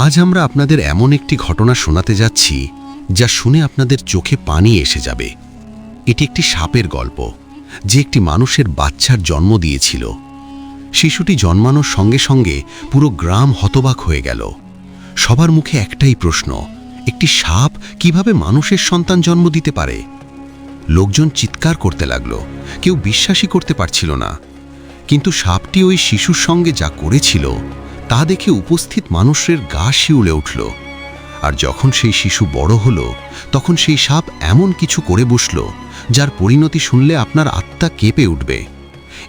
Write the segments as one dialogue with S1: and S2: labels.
S1: আজ আমরা আপনাদের এমন একটি ঘটনা শোনাতে যাচ্ছি যা শুনে আপনাদের চোখে পানি এসে যাবে। এটি একটি সাপের গল্প, যে একটি মানুষের বাচ্চার জন্ম দিয়েছিল। শিশুটি জন্মানোর সঙ্গে সঙ্গে পুরো গ্রাম হতবাক হয়ে গেল। সবার মুখে একটাই প্রশ্ন, একটি সাপ কিভাবে মানুষের সন্তান জন্ম দিতে পারে? লোকজন চিৎকার করতে লাগল, কেউ বিশ্বাসই করতে পারছিল না। কিন্তু সাপটি ওই শিশুর সঙ্গে যা করেছিল তা দেখে উপস্থিত মানুষের গা শিউরে উঠল। আর যখন সেই শিশু বড় হলো, তখন সেই সাপ এমন কিছু করে বসল যার পরিণতি শুনলে আপনার আত্মা কেঁপে উঠবে।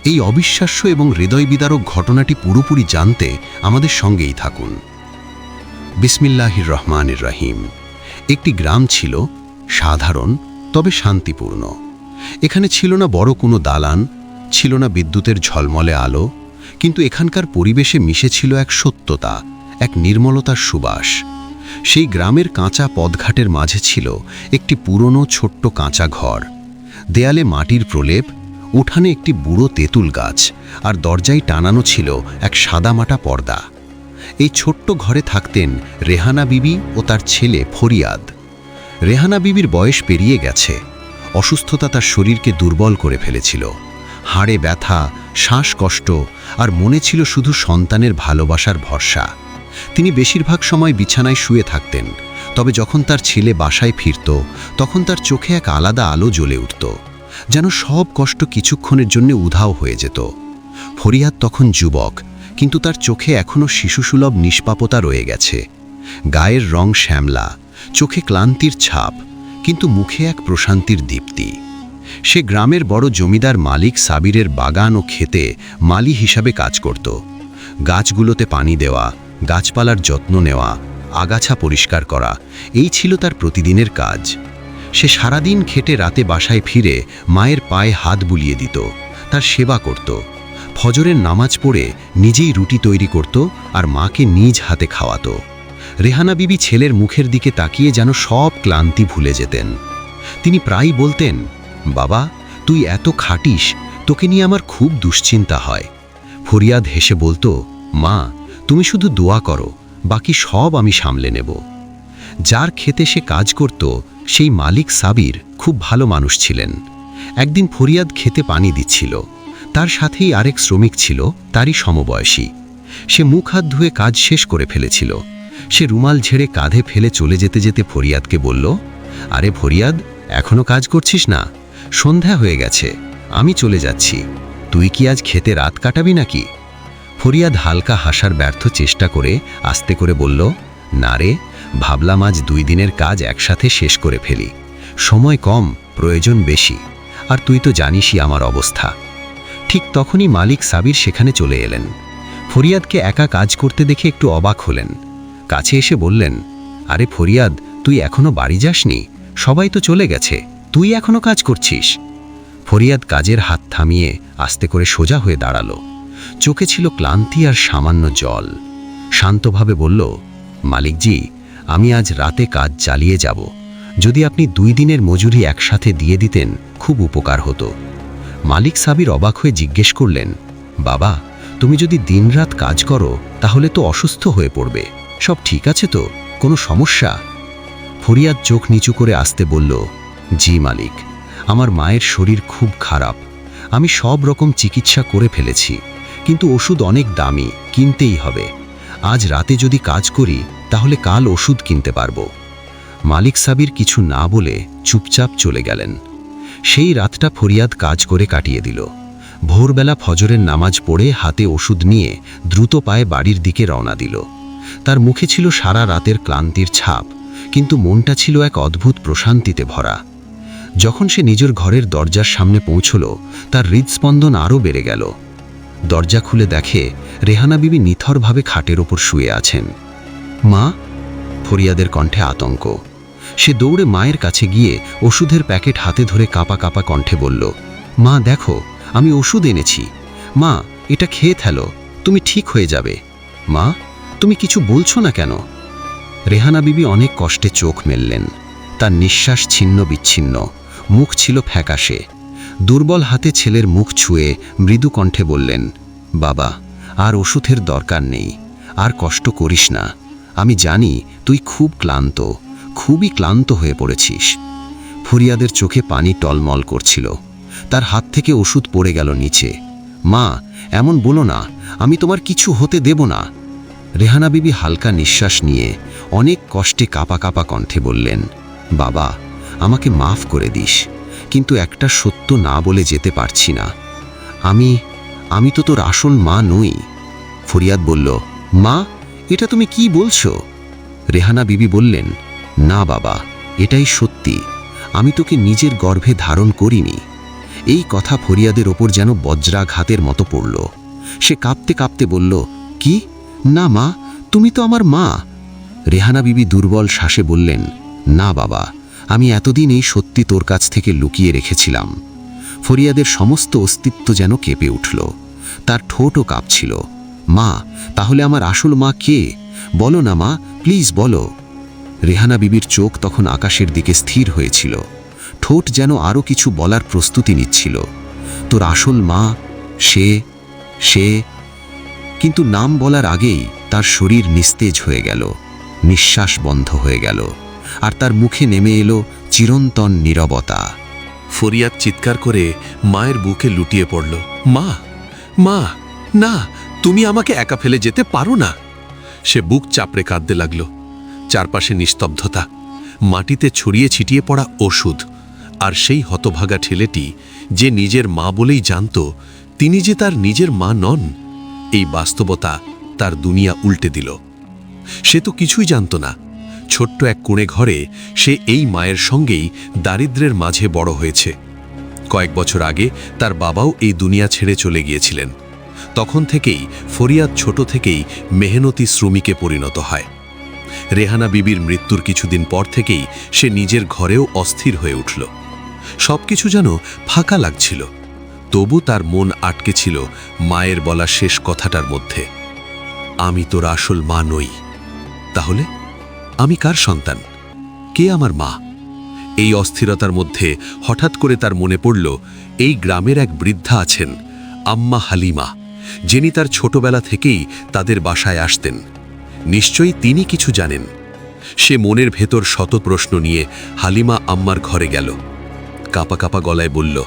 S1: এই অবিশ্বাস্য এবং হৃদয়বিদারক ঘটনাটি পুরোপুরি জানতে আমাদের সঙ্গেই থাকুন। বিসমিল্লাহির রহমানির রহিম। একটি গ্রাম ছিল, সাধারণ তবে শান্তিপূর্ণ। এখানে ছিল না বড় কোনো দালান, ছিল না বিদ্যুতের ঝলমলে আলো, কিন্তু এখানকার পরিবেশে মিশেছিল এক সত্যতা, এক নির্মলতার সুবাস। সেই গ্রামের কাঁচা পথঘাটের মাঝে ছিল একটি পুরনো ছোট্ট কাঁচা ঘর। দেয়ালে মাটির প্রলেপ, উঠানে একটি বুড়ো তেঁতুল গাছ, আর দরজায় টানানো ছিল এক সাদামাটা পর্দা। এই ছোট্ট ঘরে থাকতেন রেহানা বিবি ও তার ছেলে ফরিয়াদ। রেহানা বিবির বয়স পেরিয়ে গেছে। অসুস্থতা তার শরীরকে দুর্বল করে ফেলেছিল। হাড়ে ব্যথা, শ্বাসকষ্ট, আর মনে ছিল শুধু সন্তানের ভালোবাসার ভরসা। তিনি বেশিরভাগ সময় বিছানায় শুয়ে থাকতেন, তবে যখন তার ছেলে বাসায় ফিরত তখন তার চোখে এক আলাদা আলো জ্বলে উঠত, যেন সব কষ্ট কিছুক্ষণের জন্য উধাও হয়ে যেত। ফরিয়াদ তখন যুবক, কিন্তু তার চোখে এখনও শিশুসুলভ নিষ্পাপতা রয়ে গেছে। গায়ের রং শ্যামলা, চোখে ক্লান্তির ছাপ, কিন্তু মুখে এক প্রশান্তির দীপ্তি। সে গ্রামের বড় জমিদার মালিক সাবিরের বাগান ও ক্ষেতে মালি হিসাবে কাজ করত। গাছগুলোতে পানি দেওয়া, গাছপালার যত্ন নেওয়া, আগাছা পরিষ্কার করা, এই ছিল তার প্রতিদিনের কাজ। সে সারাদিন খেটে রাতে বাসায় ফিরে মায়ের পায়ে হাত বুলিয়ে দিত, তার সেবা করত। ফজরের নামাজ পড়ে নিজেই রুটি তৈরি করত আর মাকে নিজ হাতে খাওয়াতো। রেহানা বিবি ছেলের মুখের দিকে তাকিয়ে যেন সব ক্লান্তি ভুলে যেতেন। তিনি প্রায়ই বলতেন, বাবা, তুই এত খাটিস, তোকে নিয়ে আমার খুব দুশ্চিন্তা হয়। ফরিয়াদ হেসে বলতো, মা, তুমি শুধু দোয়া করো, বাকি সব আমি সামলে নেব। যার খেতে সে কাজ করত সেই মালিক সাবির খুব ভালো মানুষ ছিলেন। একদিন ফরিয়াদ খেতে পানি দিচ্ছিল। তার সাথেই আরেক শ্রমিক ছিল, তারই সমবয়সী। সে মুখ হাত ধুয়ে কাজ শেষ করে ফেলেছিল। সে রুমাল ঝেড়ে কাঁধে ফেলে চলে যেতে যেতে ফরিয়াদকে বলল, আরে ফরিয়াদ, এখনো কাজ করছিস না? সন্ধ্যা হয়ে গেছে, আমি চলে যাচ্ছি। তুই কি আজ খেতে রাত কাটাবি নাকি? ফরিয়াদ হালকা হাসার ব্যর্থ চেষ্টা করে আস্তে করে বলল, না রে, ভাবলাম আজ 2 দিনের কাজ একসাথে শেষ করে ফেলি। সময় কম, প্রয়োজন বেশি, আর তুই তো জানিসই আমার অবস্থা। ঠিক তখনই মালিক সাবির সেখানে চলে এলেন। ফরিয়াদকে একা কাজ করতে দেখে একটু অবাক হলেন। কাছে এসে বললেন, আরে ফরিয়াদ, তুই এখনো বাড়ি যাসনি? সবাই তো চলে গেছে, তুই এখনো কাজ করছিস? ফরিয়াদ কাজের হাত থামিয়ে আস্তে করে সোজা হয়ে দাঁড়ালো। চোখে ছিল ক্লান্তি আর সামান্য জল। শান্তভাবে বলল, মালিকজি, আমি আজ রাতে কাজ চালিয়ে যাব। যদি আপনি 2 দিনের মজুরি একসাথে দিয়ে দিতেন খুব উপকার হতো। মালিক সাবির অবাক হয়ে জিজ্ঞেস করলেন, বাবা, তুমি যদি দিনরাত কাজ করো তাহলে তো অসুস্থ হয়ে পড়বে। সব ঠিক আছে তো? কোনো সমস্যা? ফরিয়াদ চোখ নিচু করে আস্তে বলল, জি মালিক, আমার মায়ের শরীর খুব খারাপ। আমি সব রকম চিকিৎসা করে ফেলেছি, কিন্তু ওষুধ অনেক দামি, কিনতেই হবে। আজ রাতে যদি কাজ করি তাহলে কাল ওষুধ কিনতে পারবো। মালিক সাবির কিছু না বলে চুপচাপ চলে গেলেন। সেই রাতটা ফরিয়াদ কাজ করে কাটিয়ে দিল। ভোরবেলা ফজরের নামাজ পড়ে হাতে ওষুধ নিয়ে দ্রুত পায়ে বাড়ির দিকে রওনা দিল। তার মুখে ছিল সারা রাতের ক্লান্তির ছাপ, কিন্তু মনটা ছিল এক অদ্ভুত প্রশান্তিতে ভরা। যখন সে নিজের ঘরের দরজার সামনে পৌঁছল, তার হৃদস্পন্দন আরও বেড়ে গেল। দরজা খুলে দেখে রেহানা বিবি নিথরভাবে খাটের ওপর শুয়ে আছেন। মা? ফরিয়াদের কণ্ঠে আতঙ্ক। সে দৌড়ে মায়ের কাছে গিয়ে ওষুধের প্যাকেট হাতে ধরে কাঁপা কাঁপা কণ্ঠে বলল, মা দেখো, আমি ওষুধ এনেছি। মা, এটা খেয়ে ফেলো, তুমি ঠিক হয়ে যাবে। মা, তুমি কিছু বলছো না কেন? রেহানা বিবি অনেক কষ্টে চোখ মেললেন। তার নিঃশ্বাস ছিন্ন বিচ্ছিন্ন, মুখ ছিল ফ্যাকাশে। দুর্বল হাতে ছেলের মুখ ছুঁয়ে মৃদু কণ্ঠে বললেন, বাবা, আর ওষুধের দরকার নেই, আর কষ্ট করিস না। আমি জানি তুই খুব ক্লান্ত, খুবই ক্লান্ত হয়ে পড়েছিস। ফরিয়াদের চোখে পানি টলমল করছিল। তার হাত থেকে ওষুধ পড়ে গেল নিচে। মা, এমন বলো না, আমি তোমার কিছু হতে দেব না। রেহানা বিবি হালকা নিঃশ্বাস নিয়ে অনেক কষ্টে কাঁপা কাঁপা কণ্ঠে বললেন, বাবা, আমাকে মাফ করে দিস, কিন্তু একটা সত্য না বলে যেতে পারছি না। আমি তো তোর আসল মা নই। ফরিয়াদ বলল, মা, এটা তুমি কি বলছো? রেহানা বিবি বললেন, না বাবা, এটাই সত্যি, আমি তোকে নিজের গর্ভে ধারণ করিনি। এই কথা ফরিয়াদের ওপর যেন বজ্রাঘাতের মতো পড়ল। সে কাঁপতে কাঁপতে বলল, কি? না মা, তুমি তো আমার মা। রেহানা বিবি দুর্বল শ্বাসে বললেন, না বাবা, আমি এতদিন এই সত্যি তোর কাছ থেকে লুকিয়ে রেখেছিলাম। ফরিয়াদের সমস্ত অস্তিত্ব যেন কেঁপে উঠল। তার ঠোঁটও কাঁপছিল। মা, তাহলে আমার আসল মা কে? বলো না মা, প্লিজ বলো। রেহানা বিবির চোখ তখন আকাশের দিকে স্থির হয়েছিল। ঠোঁট যেন আরও কিছু বলার প্রস্তুতি নিচ্ছিল। তোর আসল মা, সে। কিন্তু নাম বলার আগেই তার শরীর নিস্তেজ হয়ে গেল, নিঃশ্বাস বন্ধ হয়ে গেল, আর তার মুখে নেমে এলো চিরন্তন নীরবতা।
S2: ফরিয়াদ চিৎকার করে মায়ের বুকে লুটিয়ে পড়ল। মা, মা, না, তুমি আমাকে একা ফেলে যেতে পারো না। সে বুক চাপড়ে কাঁদতে লাগল। চারপাশে নিস্তব্ধতা, মাটিতে ছড়িয়ে ছিটিয়ে পড়া ওষুধ, আর সেই হতভাগা ছেলেটি যে নিজের মা বলেই জানত তিনি যে তার নিজের মা নন। এই বাস্তবতা তার দুনিয়া উল্টে দিল। সে তো কিছুই জানত না। ছোট্ট এক কোণে ঘরে সে এই মায়ের সঙ্গেই দারিদ্র্যের মাঝে বড় হয়েছে। কয়েক বছর আগে তার বাবাও এই দুনিয়া ছেড়ে চলে গিয়েছিলেন। তখন থেকেই ফরিয়াদ ছোট থেকেই মেহনতি শ্রমিকে পরিণত হয়। রেহানা বিবির মৃত্যুর কিছুদিন পর থেকেই সে নিজের ঘরেও অস্থির হয়ে উঠল। সবকিছু যেন ফাঁকা লাগছিল। তবু তার মন আটকে ছিল মায়ের বলা শেষ কথাটার মধ্যে, আমি তোর আসল মা নই। তাহলে আমি কার সন্তান? কে আমার মা? এই অস্থিরতার মধ্যে হঠাৎ করে তার মনে পড়ল এই গ্রামের এক বৃদ্ধা আছেন, আম্মা হালিমা, যিনি তার ছোটবেলা থেকেই তাদের বাসায় আসতেন। নিশ্চয়ই তিনি কিছু জানেন। সে মনের ভেতর শত প্রশ্ন নিয়ে হালিমা আম্মার ঘরে গেল। কাঁপা কাঁপা গলায় বলল,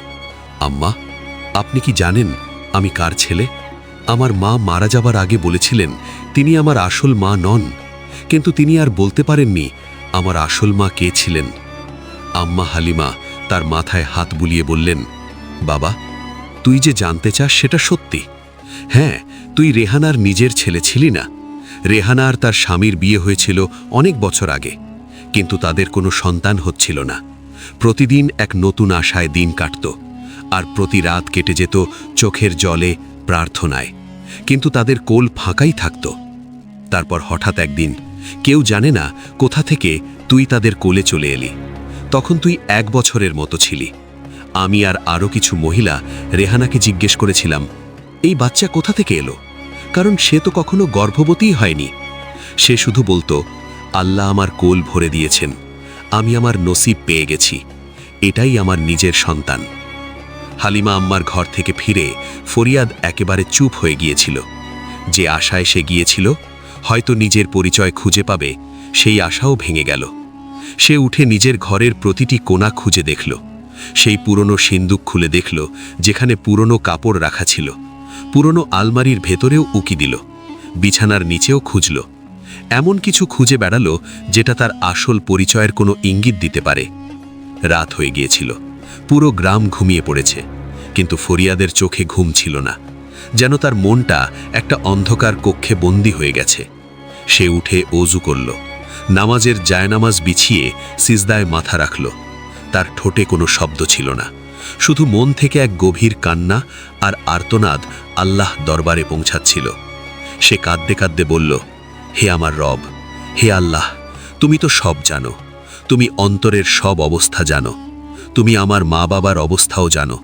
S2: আম্মা, আপনি কি জানেন আমি কার ছেলে? আমার মা মারা যাবার আগে বলেছিলেন তিনি আমার আসল মা নন, কিন্তু তিনি আর বলতে পারেননি আমার আসল মা কে ছিলেন। আম্মা হালিমা তার মাথায় হাত বুলিয়ে বললেন, বাবা, তুই যে জানতে চাস সেটা সত্যি। হ্যাঁ, তুই রেহানার নিজের ছেলে ছিলি না। রেহানা আর তার স্বামীর বিয়ে হয়েছিল অনেক বছর আগে, কিন্তু তাদের কোনো সন্তান হচ্ছিল না। প্রতিদিন এক নতুন আশায় দিন কাটত, আর প্রতি রাত কেটে যেত চোখের জলে, প্রার্থনায়, কিন্তু তাদের কোল ফাঁকাই থাকত। তারপর হঠাৎ একদিন, কেউ জানে না কোথা থেকে, তুই তাদের কোলে চলে এলি। তখন তুই 1 বছরের মতো ছিলি। আমি আর আরও কিছু মহিলা রেহানাকে জিজ্ঞেস করেছিলাম, এই বাচ্চা কোথা থেকে এলো? কারণ সে তো কখনো গর্ভবতীই হয়নি। সে শুধু বলতো, আল্লাহ আমার কোল ভরে দিয়েছেন, আমি আমার নসিব পেয়ে গেছি, এটাই আমার নিজের সন্তান। হালিমা আম্মার ঘর থেকে ফিরে ফরিয়াদ একেবারে চুপ হয়ে গিয়েছিল। যে আশায় সে গিয়েছিল হয়তো নিজের পরিচয় খুঁজে পাবে, সেই আশাও ভেঙে গেল। সে উঠে নিজের ঘরের প্রতিটি কোণা খুঁজে দেখল। সেই পুরনো সিন্দুক খুলে দেখল যেখানে পুরনো কাপড় রাখা ছিল। পুরনো আলমারির ভেতরেও উকি দিল, বিছানার নিচেও খুঁজল। এমন কিছু খুঁজে বেড়ালো যেটা তার আসল পরিচয়ের কোনো ইঙ্গিত দিতে পারে। রাত হয়ে গিয়েছিল, পুরো গ্রাম ঘুমিয়ে পড়েছে, কিন্তু ফরিয়াদের চোখে ঘুম ছিল না। যেন তার মনটা একটা অন্ধকার কক্ষে বন্দী হয়ে গেছে। সে উঠে অজু করল, নামাজের জায়নামাজ বিছিয়ে সিজদায় মাথা রাখল। তার ঠোঁটে কোনো শব্দ ছিল না, শুধু মন থেকে এক গভীর কান্না আর আর্তনাদ আল্লাহ দরবারে পৌঁছাচ্ছিল। সে কাঁদতে কাঁদতে বলল, হে আমার রব, হে আল্লাহ, তুমি তো সব জানো, তুমি অন্তরের সব অবস্থা জানো, তুমি আমার মা বাবার অবস্থাও জানো।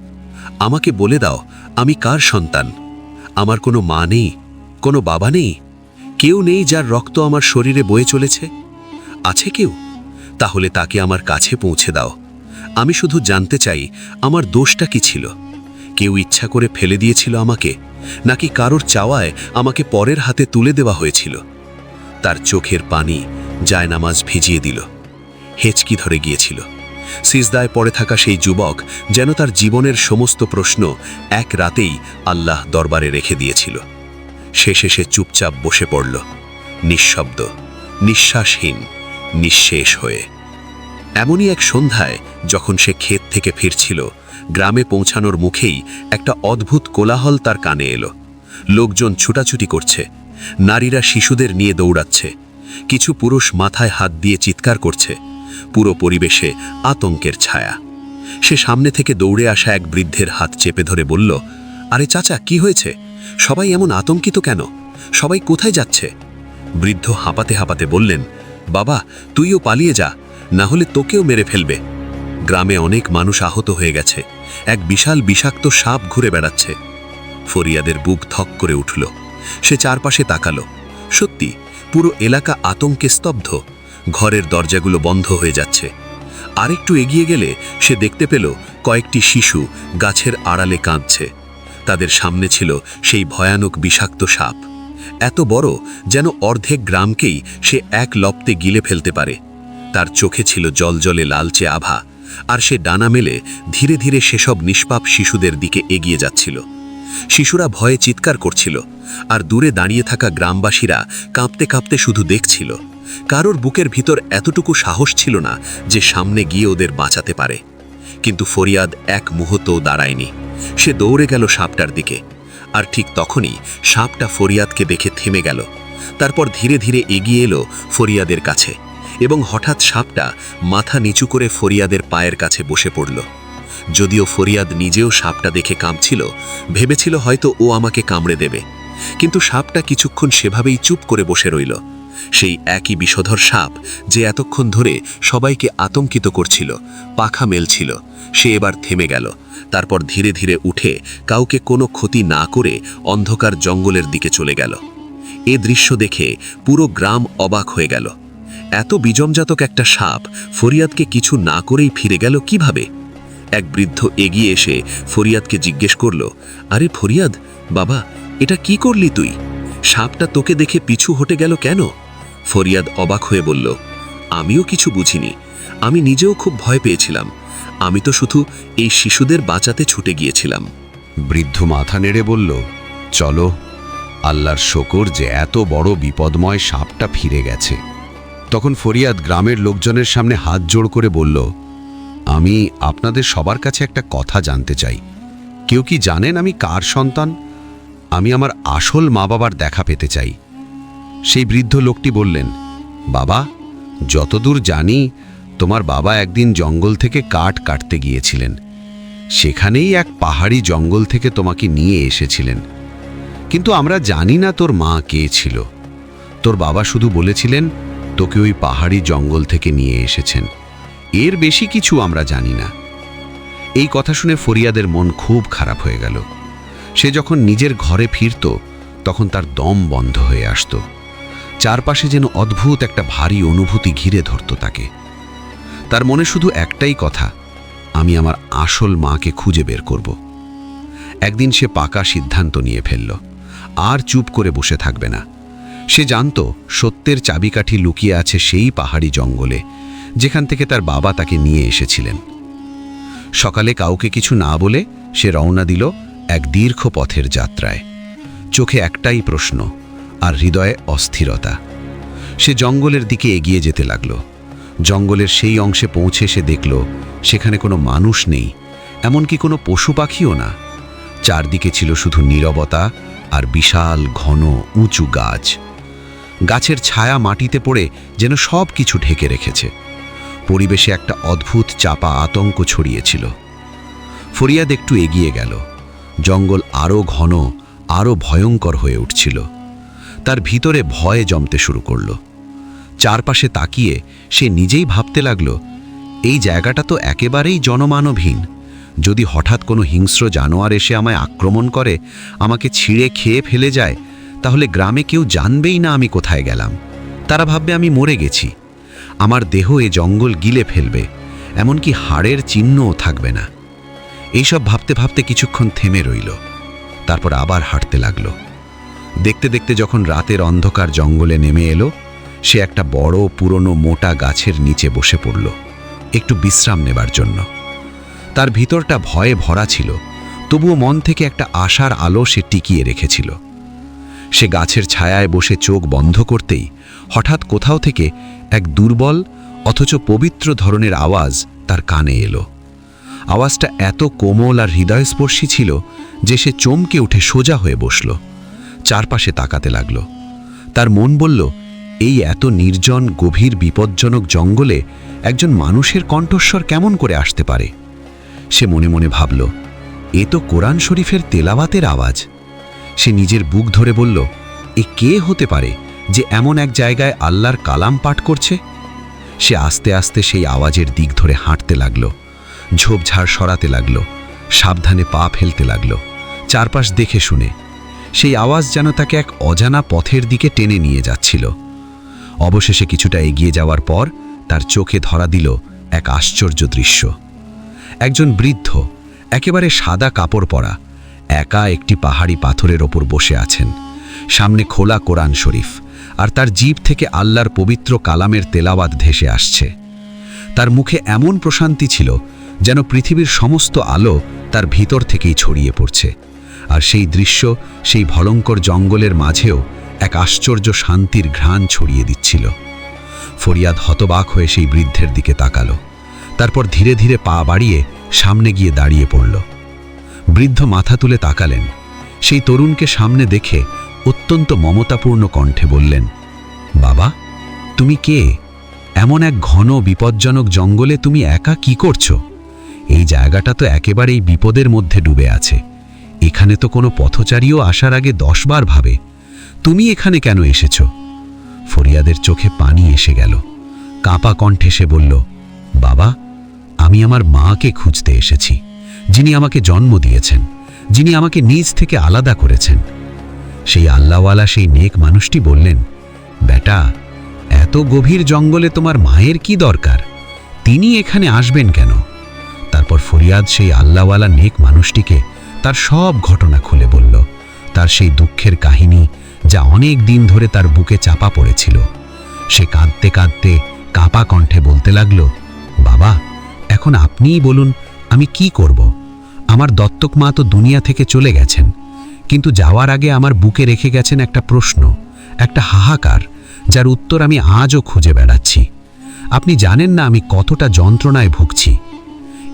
S2: আমাকে বলে দাও, আমি কার সন্তান? আমার কোনো মা নেই, কোনো বাবা নেই, কেউ নেই যার রক্ত আমার শরীরে বয়ে চলেছে? আছে কেউ? তাহলে তাকে আমার কাছে পৌঁছে দাও। আমি শুধু জানতে চাই, আমার দোষটা কি ছিল? কেউ ইচ্ছা করে ফেলে দিয়েছিল আমাকে, নাকি কারোর চাওয়ায় আমাকে পরের হাতে তুলে দেওয়া হয়েছিল? তার চোখের পানি জায়নামাজ ভিজিয়ে দিল। হেঁচকি ধরে গিয়েছিল। সিজদায় পড়ে থাকা সেই যুবক যেন তার জীবনের সমস্ত প্রশ্ন এক রাতেই আল্লাহ দরবারে রেখে দিয়েছিল। শেষে সে চুপচাপ বসে পড়ল, নিঃশব্দ, নিঃশ্বাসহীন, নিঃশেষ হয়ে। এমনই এক সন্ধ্যায় যখন সে ক্ষেত থেকে ফিরছিল, গ্রামে পৌঁছানোর মুখেই একটা অদ্ভুত কোলাহল তার কানে এলো। লোকজন ছুটাছুটি করছে, নারীরা শিশুদের নিয়ে দৌড়াচ্ছে, কিছু পুরুষ মাথায় হাত দিয়ে চিৎকার করছে। পুরো পরিবেশে আতঙ্কের ছায়া। সে সামনে থেকে দৌড়ে আসা এক বৃদ্ধের হাত চেপে ধরে বলল, আরে চাচা, কি হয়েছে? সবাই এমন আতঙ্কিত কেন? সবাই কোথায় যাচ্ছে? বৃদ্ধ হাঁপাতে হাঁপাতে বললেন, বাবা, তুইও পালিয়ে যা, না হলে তোকেও মেরে ফেলবে। গ্রামে অনেক মানুষ আহত হয়ে গেছে, এক বিশাল বিষাক্ত সাপ ঘুরে বেড়াচ্ছে। ফরিয়াদের বুক ধক করে উঠল। সে চারপাশে তাকালো। সত্যি, পুরো এলাকা আতঙ্কে স্তব্ধ। ঘরের দরজাগুলো বন্ধ হয়ে যাচ্ছে। আরেকটু এগিয়ে গেলে সে দেখতে পেল কয়েকটি শিশু গাছের আড়ালে কাঁদছে। তাদের সামনে ছিল সেই ভয়ানক বিষাক্ত সাপ, এত বড় যেন অর্ধেক গ্রামকেই সে এক লপ্তে গিলে ফেলতে পারে। তার চোখে ছিল জলজলে লালচে আভা, আর সে ডানা মেলে ধীরে ধীরে সেসব নিষ্পাপ শিশুদের দিকে এগিয়ে যাচ্ছিল। শিশুরা ভয়ে চিৎকার করছিল, আর দূরে দাঁড়িয়ে থাকা গ্রামবাসীরা কাঁপতে কাঁপতে শুধু দেখছিল। কারোর বুকের ভিতর এতটুকু সাহস ছিল না যে সামনে গিয়ে ওদের বাঁচাতে পারে। কিন্তু ফরিয়াদ এক মুহূর্তও দাঁড়ায়নি। সে দৌড়ে গেল সাপটার দিকে, আর ঠিক তখনই সাপটা ফরিয়াদকে দেখে থেমে গেল। তারপর ধীরে ধীরে এগিয়ে এলো ফরিয়াদের কাছে, এবং হঠাৎ সাপটা মাথা নিচু করে ফরিয়াদের পায়ের কাছে বসে পড়ল। যদিও ফরিয়াদ নিজেও সাপটা দেখে কাঁপছিল, ভেবেছিল হয়তো ও আমাকে কামড়ে দেবে, কিন্তু সাপটা কিছুক্ষণ সেভাবেই চুপ করে বসে রইল। সেই একই বিষধর সাপ যে এতক্ষণ ধরে সবাইকে আতঙ্কিত করছিল, পাখা মেলছিল, সে এবার থেমে গেল। তারপর ধীরে ধীরে উঠে কাউকে কোনো ক্ষতি না করে অন্ধকার জঙ্গলের দিকে চলে গেল। এ দৃশ্য দেখে পুরো গ্রাম অবাক হয়ে গেল। এত বিজমজাতক একটা সাপ ফরিয়াদকে কিছু না করেই ফিরে গেল কিভাবে? এক বৃদ্ধ এগিয়ে এসে ফরিয়াদকে জিজ্ঞেস করল, আরে ফরিয়াদ বাবা, এটা কি করলি তুই? সাপটা তোকে দেখে পিছু হটে গেল কেন? ফরিয়াদ অবাক হয়ে বলল, আমিও কিছু বুঝিনি, আমি নিজেও খুব ভয় পেয়েছিলাম। আমি তো শুধু এই শিশুদের বাঁচাতে ছুটে গিয়েছিলাম।
S1: বৃদ্ধ মাথা নেড়ে বলল, চলো, আল্লাহর শকর যে এত বড় বিপদময় সাপটা ফিরে গেছে। তখন ফরিয়াদ গ্রামের লোকজনের সামনে হাত জোড় করে বলল, আমি আপনাদের সবার কাছে একটা কথা জানতে চাই। কেউ কি জানেন আমি কার সন্তান? আমি আমার আসল মা বাবার দেখা পেতে চাই। সেই বৃদ্ধ লোকটি বললেন, বাবা, যতদূর জানি তোমার বাবা একদিন জঙ্গল থেকে কাঠ কাটতে গিয়েছিলেন। সেখানেই এক পাহাড়ি জঙ্গল থেকে তোমাকে নিয়ে এসেছিলেন। কিন্তু আমরা জানি না তোর মা কে ছিল। তোর বাবা শুধু বলেছিলেন তোকে ওই পাহাড়ি জঙ্গল থেকে নিয়ে এসেছেন। এর বেশি কিছু আমরা জানি না। এই কথা শুনে ফরিয়াদের মন খুব খারাপ হয়ে গেল। সে যখন নিজের ঘরে ফিরত তখন তার দম বন্ধ হয়ে আসত। চারপাশে যেন অদ্ভুত একটা ভারী অনুভূতি ঘিরে ধরত তাকে। তার মনে শুধু একটাই কথা, আমি আমার আসল মাকে খুঁজে বের করব। একদিন সে পাকা সিদ্ধান্ত নিয়ে ফেলল, আর চুপ করে বসে থাকবে না। সে জানত সত্যের চাবিকাঠি লুকিয়ে আছে সেই পাহাড়ি জঙ্গলে, যেখান থেকে তার বাবা তাকে নিয়ে এসেছিলেন। সকালে কাউকে কিছু না বলে সে রওনা দিল এক দীর্ঘ পথের যাত্রায়। চোখে একটাই প্রশ্ন আর হৃদয়ে অস্থিরতা। সে জঙ্গলের দিকে এগিয়ে যেতে লাগল। জঙ্গলের সেই অংশে পৌঁছে সে দেখল সেখানে কোনো মানুষ নেই, এমনকি কোনো পশু পাখিও না। চারদিকে ছিল শুধু নীরবতা আর বিশাল ঘন উঁচু গাছ। গাছের ছায়া মাটিতে পড়ে যেন সব কিছু ঢেকে রেখেছে। পরিবেশে একটা অদ্ভুত চাপা আতঙ্ক ছড়িয়েছিল। ফরিয়াদ একটু এগিয়ে গেল। জঙ্গল আরও ঘন, আরও ভয়ঙ্কর হয়ে উঠছিল। তার ভিতরে ভয় জমতে শুরু করল। চারপাশে তাকিয়ে সে নিজেই ভাবতে লাগল, এই জায়গাটা তো একেবারেই জনমানবহীন। যদি হঠাৎ কোনো হিংস্র জানোয়ার এসে আমায় আক্রমণ করে, আমাকে ছিঁড়ে খেয়ে ফেলে যায়, তাহলে গ্রামে কেউ জানবেই না আমি কোথায় গেলাম। তারা ভাববে আমি মরে গেছি। আমার দেহ এ জঙ্গল গিলে ফেলবে, এমনকি হাড়ের চিহ্নও থাকবে না। এইসব ভাবতে ভাবতে কিছুক্ষণ থেমে রইল। তারপর আবার হাঁটতে লাগল। দেখতে দেখতে যখন রাতের অন্ধকার জঙ্গলে নেমে এলো,
S3: সে একটা বড় পুরনো মোটা গাছের নিচে বসে পড়ল একটু বিশ্রাম নেবার জন্য। তার ভিতরটা ভয়ে ভরা ছিল, তবুও মন থেকে একটা আশার আলো সে টিকিয়ে রেখেছিল। সে গাছের ছায়ায় বসে চোখ বন্ধ করতেই হঠাৎ কোথাও থেকে এক দুর্বল অথচ পবিত্র ধরনের আওয়াজ তার কানে এলো। আওয়াজটা এত কোমল আর হৃদয়স্পর্শী ছিল যে সে চমকে উঠে সোজা হয়ে বসল, চারপাশে তাকাতে লাগল। তার মন বলল, এই এত নির্জন গভীর বিপজ্জনক জঙ্গলে একজন মানুষের কণ্ঠস্বর কেমন করে আসতে পারে? সে মনে মনে ভাবল, এ তো কোরআন শরীফের তেলাওয়াতের আওয়াজ। সে নিজের বুক ধরে বলল, এ কে হতে পারে যে এমন এক জায়গায় আল্লাহর কালাম পাঠ করছে? সে আস্তে আস্তে সেই আওয়াজের দিক ধরে হাঁটতে লাগল, ঝোপঝাড় সরাতে লাগল, সাবধানে পা ফেলতে লাগল, চারপাশ দেখে শুনে। সেই আওয়াজ যেন তাকে এক অজানা পথের দিকে টেনে নিয়ে যাচ্ছিল। অবশেষে কিছুটা এগিয়ে যাওয়ার পর তার চোখে ধরা দিল এক আশ্চর্য দৃশ্য। একজন বৃদ্ধ, একেবারে সাদা কাপড় পরা, একা একটি পাহাড়ি পাথরের ওপর বসে আছেন। সামনে খোলা কোরআন শরীফ, আর তার জিভ থেকে আল্লাহর পবিত্র কালামের তেলাওয়াত ভেসে আসছে। তার মুখে এমন প্রশান্তি ছিল যেন পৃথিবীর সমস্ত আলো তার ভিতর থেকেই ছড়িয়ে পড়ছে। আর সেই দৃশ্য সেই ভয়ঙ্কর জঙ্গলের মাঝেও এক আশ্চর্য শান্তির ঘ্রাণ ছড়িয়ে দিচ্ছিল। ফরিয়াদ হতবাক হয়ে সেই বৃদ্ধের দিকে তাকালো, তারপর ধীরে ধীরে পা বাড়িয়ে সামনে গিয়ে দাঁড়িয়ে পড়ল। বৃদ্ধ মাথা তুলে তাকালেন। সেই তরুণকে সামনে দেখে অত্যন্ত মমতাপূর্ণ কণ্ঠে বললেন, বাবা, তুমি কে? এমন এক ঘন বিপজ্জনক জঙ্গলে তুমি একা কি করছো? এই জায়গাটা তো একেবারেই বিপদের মধ্যে ডুবে আছে। এখানে তো কোনো পথচারীও আসার আগে 10 বার ভাবে। তুমি এখানে কেন এসেছো? ফরিয়াদের চোখে পানি এসে গেল। কাঁপা কণ্ঠে সে বলল, বাবা, আমি আমার মাকে খুঁজতে এসেছি, যিনি আমাকে জন্ম দিয়েছেন, যিনি আমাকে নিজ থেকে আলাদা করেছেন। সেই আল্লাহওয়ালা সেই নেক মানুষটি বললেন, বেটা, এত গভীর জঙ্গলে তোমার মায়ের কি দরকার? তিনি এখানে আসবেন কেন? তারপর ফরিয়াদ সেই আল্লাহওয়ালা নেক মানুষটিকে তার সব ঘটনা খুলে বলল, তার সেই দুঃখের কাহিনী যা অনেক দিন ধরে তার বুকে চাপা পড়েছিল। সে কাঁদতে কাঁদতে কাঁপা কণ্ঠে বলতে লাগল, বাবা, এখন আপনিই বলুন আমি কি করব? আমার দত্তক মা তো দুনিয়া থেকে চলে গেছেন, কিন্তু যাওয়ার আগে আমার বুকে রেখে গেছেন একটা প্রশ্ন, একটা হাহাকার, যার উত্তর আমি আজও খুঁজে বেড়াচ্ছি। আপনি জানেন না আমি কতটা যন্ত্রণায় ভুগছি।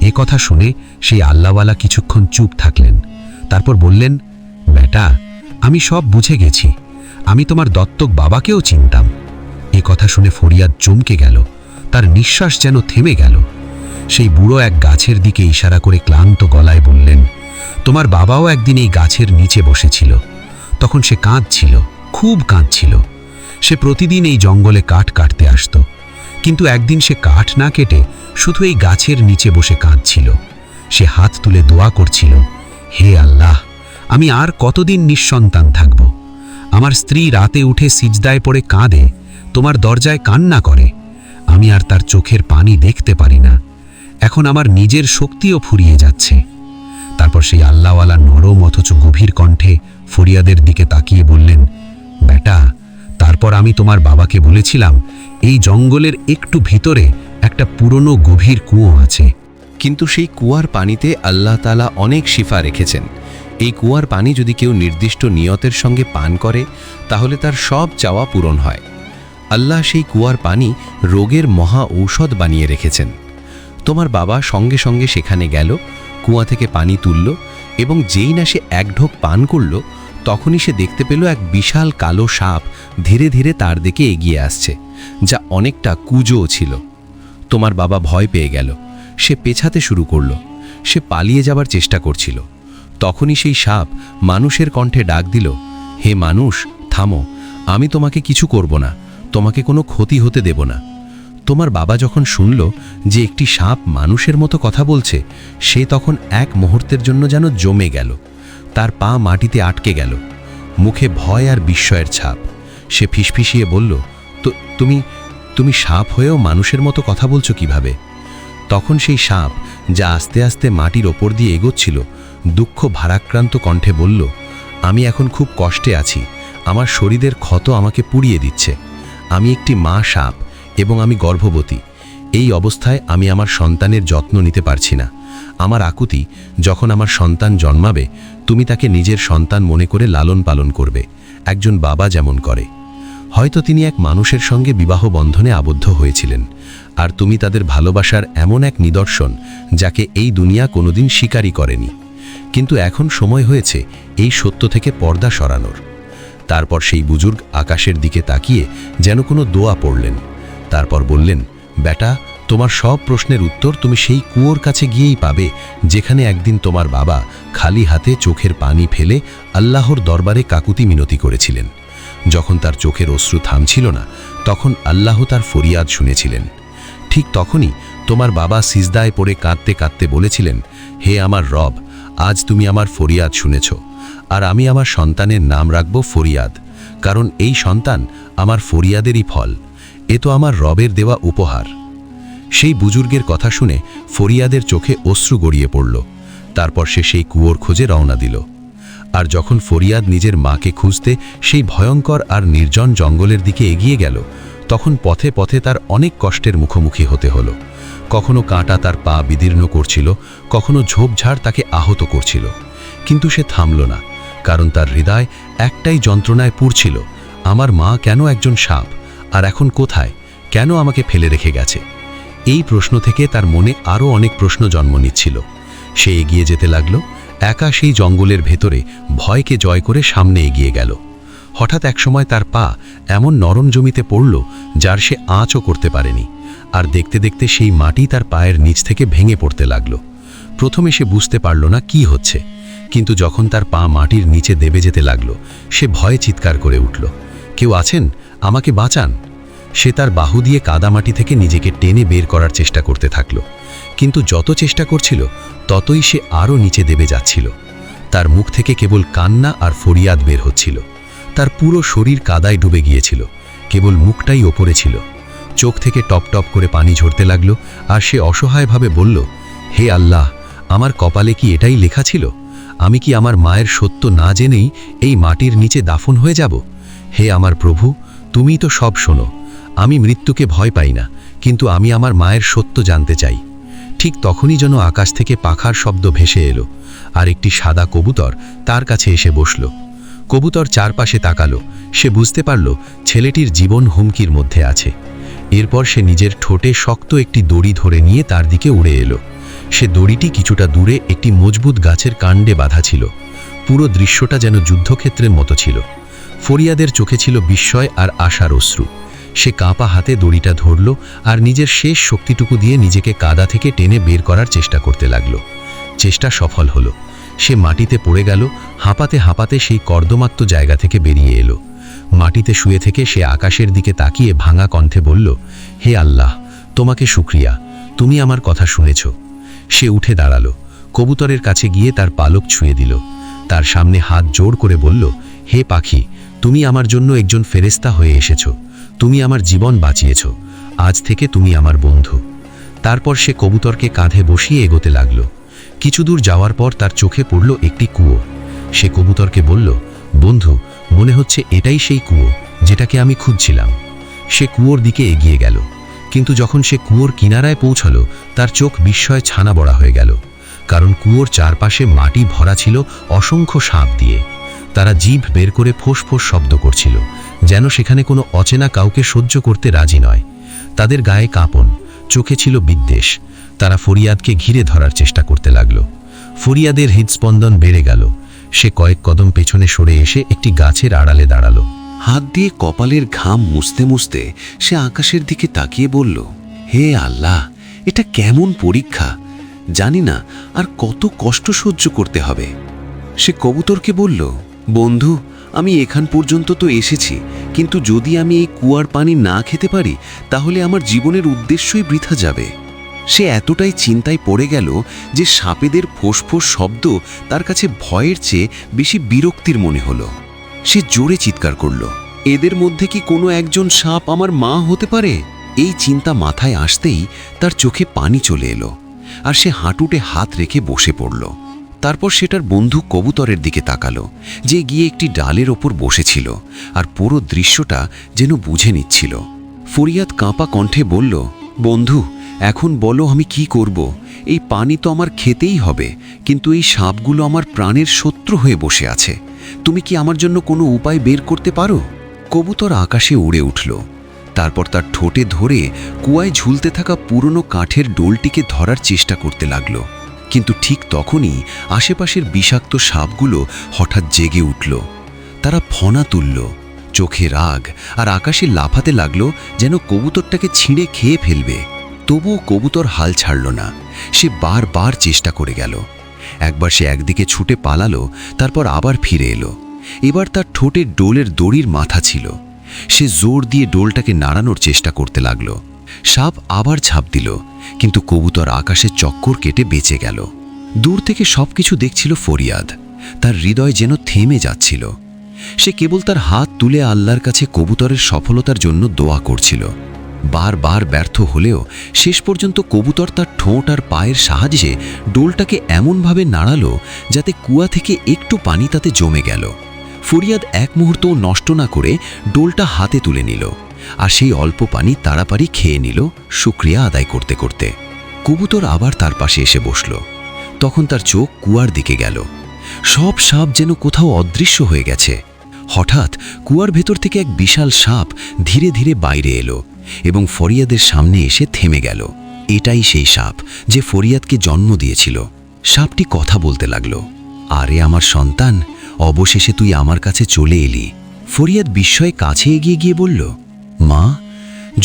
S3: এ কথা শুনে সেই আল্লাহওয়ালা কিছুক্ষণ চুপ থাকলেন, তারপর বললেন, বেটা, আমি সব বুঝে গেছি। আমি তোমার দত্তক বাবাকেও চিনতাম। এ কথা শুনে ফরিয়াদ চমকে গেল, তার নিঃশ্বাস যেন থেমে গেল। সেই বুড়ো এক গাছের দিকে ইশারা করে ক্লান্ত গলায় বললেন, তোমার বাবাও একদিন এই গাছের নিচে বসেছিল। তখন সে কাঁদছিল, খুব কাঁদছিল। সে প্রতিদিন এই জঙ্গলে কাঠ কাটতে আসত, কিন্তু একদিন সে কাঠ না কেটে শুধু এই গাছের নিচে বসে কাঁদছিল। সে হাত তুলে দোয়া করছিল, হে আল্লাহ, আমি আর কতদিন নিঃসন্তান থাকব? আমার স্ত্রী রাতে উঠে সিজদায় পড়ে কাঁদে, তোমার দরজায় কান্না করে। আমি আর তার চোখের পানি দেখতে পারি না। এখন আমার নিজের শক্তিও ফুরিয়ে যাচ্ছে। তারপর সেই আল্লাহওয়ালা নরম অথচ গভীর কণ্ঠে ফরিয়াদের দিকে তাকিয়ে বললেন, বেটা, তারপর আমি তোমার বাবাকে বলেছিলাম এই জঙ্গলের একটু ভিতরে একটা পুরনো গভীর কুয়ো আছে,
S4: কিন্তু সেই কুয়ার পানিতে আল্লাহ তাআলা অনেক শিফা রেখেছেন। এই কুয়ার পানি যদি কেউ নির্দিষ্ট নিয়তের সঙ্গে পান করে তাহলে তার সব চাওয়া পূরণ হয়। আল্লাহ সেই কুয়ার পানি রোগের মহা ঔষধ বানিয়ে রেখেছেন। তোমার বাবা সঙ্গে সঙ্গে সেখানে গেল, কুয়া থেকে পানি তুলল, এবং যেই না সে এক ঢোক পান করল তখনই সে দেখতে পেল এক বিশাল কালো সাপ ধীরে ধীরে তার দিকে এগিয়ে আসছে, যা অনেকটা কুঁজোও ছিল। তোমার বাবা ভয় পেয়ে গেল। সে পেছাতে শুরু করল। সে পালিয়ে যাবার চেষ্টা করছিল। তখনই সেই সাপ মানুষের কণ্ঠে ডাক দিল, হে মানুষ, থামো, আমি তোমাকে কিছু করব না, তোমাকে কোনো ক্ষতি হতে দেব না। তোমার বাবা যখন শুনল যে একটি সাপ মানুষের মতো কথা বলছে, সে তখন এক মুহূর্তের জন্য যেন জমে গেল। তার পা মাটিতে আটকে গেল, মুখে ভয় আর বিস্ময়ের ছাপ। সে ফিসফিসিয়ে বলল, তো তুমি সাপ হয়েও মানুষের মতো কথা বলছো কিভাবে? তখন সেই সাপ, যা আস্তে আস্তে মাটির ওপর দিয়ে এগোচ্ছিল, দুঃখ ভারাক্রান্ত কণ্ঠে বলল, আমি এখন খুব কষ্টে আছি। আমার শরীরের ক্ষত আমাকে পুড়িয়ে দিচ্ছে। আমি একটি মা সাপ এবং আমি গর্ভবতী। এই অবস্থায় আমি আমার সন্তানের যত্ন নিতে পারছি না। আমার আকুতি, যখন আমার সন্তান জন্মাবে তুমি তাকে নিজের সন্তান মনে করে লালন পালন করবে, একজন বাবা যেমন করে। হয়তো তিনি এক মানুষের সঙ্গে বিবাহ বন্ধনে আবদ্ধ হয়েছিলেন, আর তুমি তাদের ভালোবাসার এমন এক নিদর্শন যাকে এই দুনিয়া কোনোদিন স্বীকারই করেনি। কিন্তু এখন সময় হয়েছে এই সত্য থেকে পর্দা সরানোর। তারপর সেই বুজুর্গ আকাশের দিকে তাকিয়ে যেন কোনো দোয়া পড়লেন। তারপর বললেন, বেটা, তোমার সব প্রশ্নের উত্তর তুমি সেই কুয়োর কাছে গিয়েই পাবে যেখানে একদিন তোমার বাবা খালি হাতে চোখের পানি ফেলে আল্লাহর দরবারে কাকুতি মিনতি করেছিলেন। যখন তার চোখের অশ্রু থামছিল না, তখন আল্লাহ তার ফরিয়াদ শুনেছিলেন। ঠিক তখনই তোমার বাবা সিজদায় পড়ে কাঁদতে কাঁদতে বলেছিলেন, হে আমার রব, আজ তুমি আমার ফরিয়াদ শুনেছ, আর আমি আমার সন্তানের নাম রাখব ফরিয়াদ, কারণ এই সন্তান আমার ফরিয়াদেরই ফল। এ তো আমার রবের দেওয়া উপহার। সেই বুজুর্গের কথা শুনে ফরিয়াদের চোখে অশ্রু গড়িয়ে পড়ল। তারপর সে সেই কুয়োর খোঁজে রওনা দিল। আর যখন ফরিয়াদ নিজের মাকে খুঁজতে সেই ভয়ঙ্কর আর নির্জন জঙ্গলের দিকে এগিয়ে গেল, তখন পথে পথে তার অনেক কষ্টের মুখোমুখি হতে হলো। কখনো কাঁটা তার পা বিদীর্ণ করছিল, কখনো ঝোপঝাড় তাকে আহত করছিল, কিন্তু সে থামল না, কারণ তার হৃদয় একটাই যন্ত্রণায় পুড়ছিল, আমার মা কেন একজন সাপ, আর এখন কোথায়, কেন আমাকে ফেলে রেখে গেছে? এই প্রশ্ন থেকে তার মনে আরও অনেক প্রশ্ন জন্ম নিচ্ছিল। সে এগিয়ে যেতে লাগল, একা সেই জঙ্গলের ভেতরে ভয়কে জয় করে সামনে এগিয়ে গেল। হঠাৎ একসময় তার পা এমন নরম জমিতে পড়ল যার সে আঁচও করতে পারেনি, আর দেখতে দেখতে সেই মাটি তার পায়ের নিচ থেকে ভেঙে পড়তে লাগল। প্রথমে সে বুঝতে পারল না কি হচ্ছে, কিন্তু যখন তার পা মাটির নিচে দেবে যেতে লাগল, সে ভয়ে চিৎকার করে উঠল, কেউ আছেন, আমাকে বাঁচান। সে তার বাহু দিয়ে কাদামাটি থেকে নিজেকে টেনে বের করার চেষ্টা করতে থাকল, কিন্তু যত চেষ্টা করছিল ততই সে আরও নিচে দেবে যাচ্ছিল। তার মুখ থেকে কেবল কান্না আর ফরিয়াদ বের হচ্ছিল। তার পুরো শরীর কাদায় ডুবে গিয়েছিল, কেবল মুখটাই ওপরে ছিল। চোখ থেকে টপ টপ করে পানি ঝরতে লাগল, আর সে অসহায়ভাবে বলল, হে আল্লাহ, আমার কপালে কি এটাই লেখা ছিল? আমি কি আমার মায়ের সত্য না জেনেই এই মাটির নিচে দাফন হয়ে যাব? হে আমার প্রভু, তুমিই তো সব শোনো। আমি মৃত্যুকে ভয় পাই না, কিন্তু আমি আমার মায়ের সত্য জানতে চাই। ঠিক তখনই যেন আকাশ থেকে পাখার শব্দ ভেসে এলো, আর একটি সাদা কবুতর তার কাছে এসে বসল। কবুতর চারপাশে তাকালো, সে বুঝতে পারল ছেলেটির জীবন হুমকির মধ্যে আছে। এরপর সে নিজের ঠোঁটে শক্ত একটি দড়ি ধরে নিয়ে তার দিকে উড়ে এলো। সে দড়িটি কিছুটা দূরে একটি মজবুত গাছের কাণ্ডে বাঁধা ছিল। পুরো দৃশ্যটা যেন যুদ্ধক্ষেত্রের মতো ছিল। ফরিয়াদের চোখে ছিল বিস্ময় আর আশার অশ্রু। সে কাঁপা হাতে দড়িটা ধরল, আর নিজের শেষ শক্তিটুকু দিয়ে নিজেকে কাদা থেকে টেনে বের করার চেষ্টা করতে লাগল। চেষ্টা সফল হলো। সে মাটিতে পড়ে গেল, হাঁপাতে হাঁপাতে সেই কর্দমাক্ত জায়গা থেকে বেরিয়ে এলো। মাটিতে শুয়ে থেকে সে আকাশের দিকে তাকিয়ে ভাঙা কণ্ঠে বলল, হে আল্লাহ, তোমাকে শুকরিয়া, তুমি আমার কথা শুনেছ। সে উঠে দাঁড়ালো, কবুতরের কাছে গিয়ে তার পালক ছুঁয়ে দিল। তার সামনে হাত জোড় করে বলল, হে পাখি, তুমি আমার জন্য একজন ফেরেশতা হয়ে এসেছ, তুমি আমার জীবন বাঁচিয়েছ, আজ থেকে তুমি আমার বন্ধু। তারপর সে কবুতরকে কাঁধে বসিয়ে এগোতে লাগল। কিছু দূর যাওয়ার পর তার চোখে পড়ল একটি কুয়ো। সে কবুতরকে বলল, বন্ধু, মনে হচ্ছে এটাই সেই কুয়ো যেটাকে আমি খুঁজছিলাম। সে কুয়োর দিকে এগিয়ে গেল, কিন্তু যখন সে কুয়োর কিনারায় পৌঁছল, তার চোখ বিস্ময়ে ছানা বড়া হয়ে গেল, কারণ কুয়োর চারপাশে মাটি ভরা ছিল অসংখ্য সাপ দিয়ে। তারা জিভ বের করে ফোঁস ফোঁস শব্দ করছিল, যেন সেখানে কোনো অচেনা কাউকে সহ্য করতে রাজি নয়। তাদের গায়ে কাঁপন, চোখে ছিল বিদ্বেষ। তারা ফরিয়াদকে ঘিরে ধরার চেষ্টা করতে লাগল। ফরিয়াদের হৃদস্পন্দন বেড়ে গেল। সে কয়েক কদম পেছনে সরে এসে একটি গাছের আড়ালে দাঁড়ালো।
S1: হাত দিয়ে কপালের ঘাম মুছতে মুছতে সে আকাশের দিকে তাকিয়ে বলল, হে আল্লাহ, এটা কেমন পরীক্ষা! জানি না আর কত কষ্ট সহ্য করতে হবে। সে কবুতরকে বলল, বন্ধু, আমি এখান পর্যন্ত তো এসেছি, কিন্তু যদি আমি এই কুয়ার পানি না খেতে পারি তাহলে আমার জীবনের উদ্দেশ্যই বৃথা যাবে। সে এতটাই চিন্তায় পড়ে গেল যে সাপেদের ফোঁস-ফোঁস শব্দ তার কাছে ভয়ের চেয়ে বেশি বিরক্তির মনে হলো। সে জোরে চিৎকার করল, এদের মধ্যে কি কোনো একজন সাপ আমার মা হতে পারে? এই চিন্তা মাথায় আসতেই তার চোখে পানি চলে এলো, আর সে হাঁটুতে হাত রেখে বসে পড়ল।
S3: তারপর সেটার বন্ধু কবুতরের দিকে তাকালো, যে গিয়ে একটি ডালের ওপর বসেছিল আর পুরো দৃশ্যটা যেন বুঝে নিচ্ছিল। ফরিয়াদ কাঁপা কণ্ঠে বলল, বন্ধু, এখন বলো আমি কি করব? এই পানি তো আমার খেতেই হবে, কিন্তু এই সাপগুলো আমার প্রাণের শত্রু হয়ে বসে আছে। তুমি কি আমার জন্য কোনো উপায় বের করতে পারো? কবুতর আকাশে উড়ে উঠল। তারপর তার ঠোঁটে ধরে কুয়ায় ঝুলতে থাকা পুরনো কাঠের ডোলটিকে ধরার চেষ্টা করতে লাগল। কিন্তু ঠিক তখনই আশেপাশের বিষাক্ত সাপগুলো হঠাৎ জেগে উঠল। তারা ফনা তুলল, চোখে রাগ, আর আকাশে লাফাতে লাগলো যেন কবুতরটাকে ছিঁড়ে খেয়ে ফেলবে। তবুও কবুতর হাল ছাড়ল না। সে বারবার চেষ্টা করে গেল। একবার সে একদিকে ছুটে পালালো, তারপর আবার ফিরে এলো। এবার তার ঠোঁটের ডোলের দড়ির মাথা ছিল। সে জোর দিয়ে ডোলটাকে নাড়ানোর চেষ্টা করতে লাগল। সাপ আবার ঝাঁপ দিল, কিন্তু কবুতর আকাশে চক্কর কেটে বেঁচে গেল। দূর থেকে সবকিছু দেখছিল ফরিয়াদ। তার হৃদয় যেন থেমে যাচ্ছিল। সে কেবল তার হাত তুলে আল্লাহর কাছে কবুতরের সফলতার জন্য দোয়া করছিল। বারবার ব্যর্থ হলেও শেষ পর্যন্ত কবুতর তার ঠোঁট আর পায়ের সাহায্যে ডোলটাকে এমনভাবে নাড়ালো যাতে কুয়া থেকে একটু পানি তাতে জমে গেল। ফরিয়াদ এক মুহূর্তও নষ্ট না করে ডোলটা হাতে তুলে নিল, আর সেই অল্প পানি তাড়াতাড়ি খেয়ে নিল শুকরিয়া আদায় করতে করতে। কবুতর আবার তার পাশে এসে বসল। তখন তার চোখ কুয়ার দিকে গেল। সব সাপ যেন কোথাও অদৃশ্য হয়ে গেছে। হঠাৎ কুয়ার ভেতর থেকে এক বিশাল সাপ ধীরে ধীরে বাইরে এলো এবং ফরিয়াদের সামনে এসে থেমে গেল। এটাই সেই সাপ যে ফরিয়াদকে জন্ম দিয়েছিল। সাপটি কথা বলতে লাগলো, আরে আমার সন্তান, অবশেষে তুই আমার কাছে চলে এলি। ফরিয়াদ বিস্ময়ে কাছে এগিয়ে গিয়ে বলল, মা,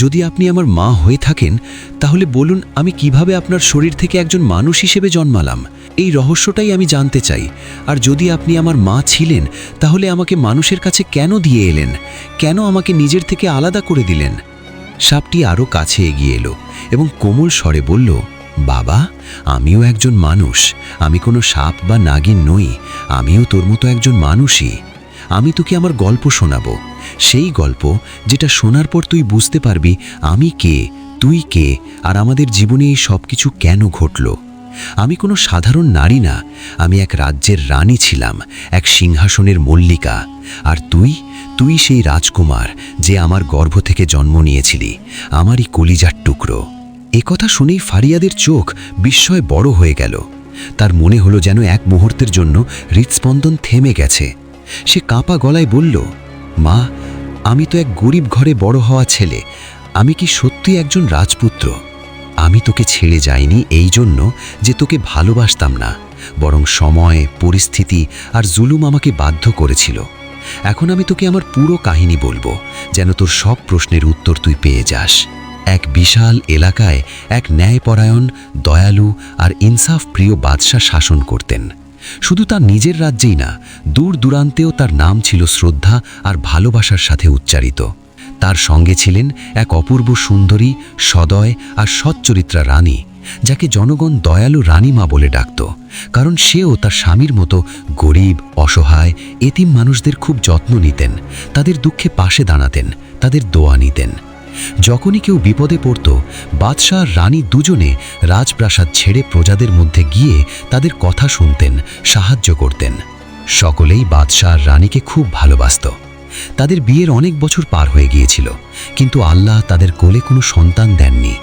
S3: যদি আপনি আমার মা হয়ে থাকেন তাহলে বলুন আমি কিভাবে আপনার শরীর থেকে একজন মানুষ হিসেবে জন্মালাম। এই রহস্যটাই আমি জানতে চাই। আর যদি আপনি আমার মা ছিলেন তাহলে আমাকে মানুষের কাছে কেন দিয়ে এলেন? কেন আমাকে নিজের থেকে আলাদা করে দিলেন? সাপটি আরও কাছে এগিয়ে এলো এবং কোমল স্বরে বলল, বাবা, আমিও একজন মানুষ। আমি কোনো সাপ বা নাগিন নই। আমিও তোর মতো একজন মানুষই। আমি তোকে আমার গল্প শোনাবো, সেই গল্প যেটা শোনার পর তুই বুঝতে পারবি আমি কে, তুই কে, আর আমাদের জীবনে এই সব কিছু কেন ঘটল। আমি কোনো সাধারণ নারী না, আমি এক রাজ্যের রানী ছিলাম, এক সিংহাসনের মল্লিকা। আর তুই সেই রাজকুমার যে আমার গর্ভ থেকে জন্ম নিয়েছিলি, আমারই কলিজার টুকরো। একথা শুনেই ফারিয়াদের চোখ বিস্ময়ে বড় হয়ে গেল। তার মনে হলো যেন এক মুহূর্তের জন্য হৃৎস্পন্দন থেমে গেছে। সে কাঁপা গলায় বলল, মা, আমি তো এক গরিব ঘরে বড় হওয়া ছেলে। আমি কি সত্যি একজন রাজপুত্র? আমি তোকে ছেড়ে যাইনি এই জন্য যে তোকে ভালোবাসতাম না, বরং সময়, পরিস্থিতি আর জুলুম আমাকে বাধ্য করেছিল। এখন আমি তোকে আমার পুরো কাহিনী বলবো, যেন তোর সব প্রশ্নের উত্তর তুই পেয়ে যাস। এক বিশাল এলাকায় এক ন্যায়পরায়ণ, দয়ালু আর ইনসাফ প্রিয় বাদশাহ শাসন করতেন। শুধু তার নিজের রাজ্যেই না, দূর দূরান্তেও তার নাম ছিল শ্রদ্ধা আর ভালোবাসার সাথে উচ্চারিত। তার সঙ্গে ছিলেন এক অপূর্ব সুন্দরী, সদয় আর সচ্চরিত্রা রানী, যাকে জনগণ দয়ালু রানীমা বলে ডাকত, কারণ সেও তার স্বামীর মতো গরিব, অসহায়, এতিম মানুষদের খুব যত্ন নিতেন, তাদের দুঃখে পাশে দাঁড়াতেন, তাদের দোয়া নিতেন। যখনই কেউ বিপদে পড়ত, বাদশাহ আর রানী দুজনে রাজপ্রাসাদ ছেড়ে প্রজাদের মধ্যে গিয়ে তাদের কথা শুনতেন, সাহায্য করতেন। সকলেই বাদশাহ আর রানীকে খুব ভালোবাসত। তাদের বিয়ের অনেক বছর পার হয়ে গিয়েছিল, কিন্তু আল্লাহ তাদের কোলে কোনো সন্তান দেননি।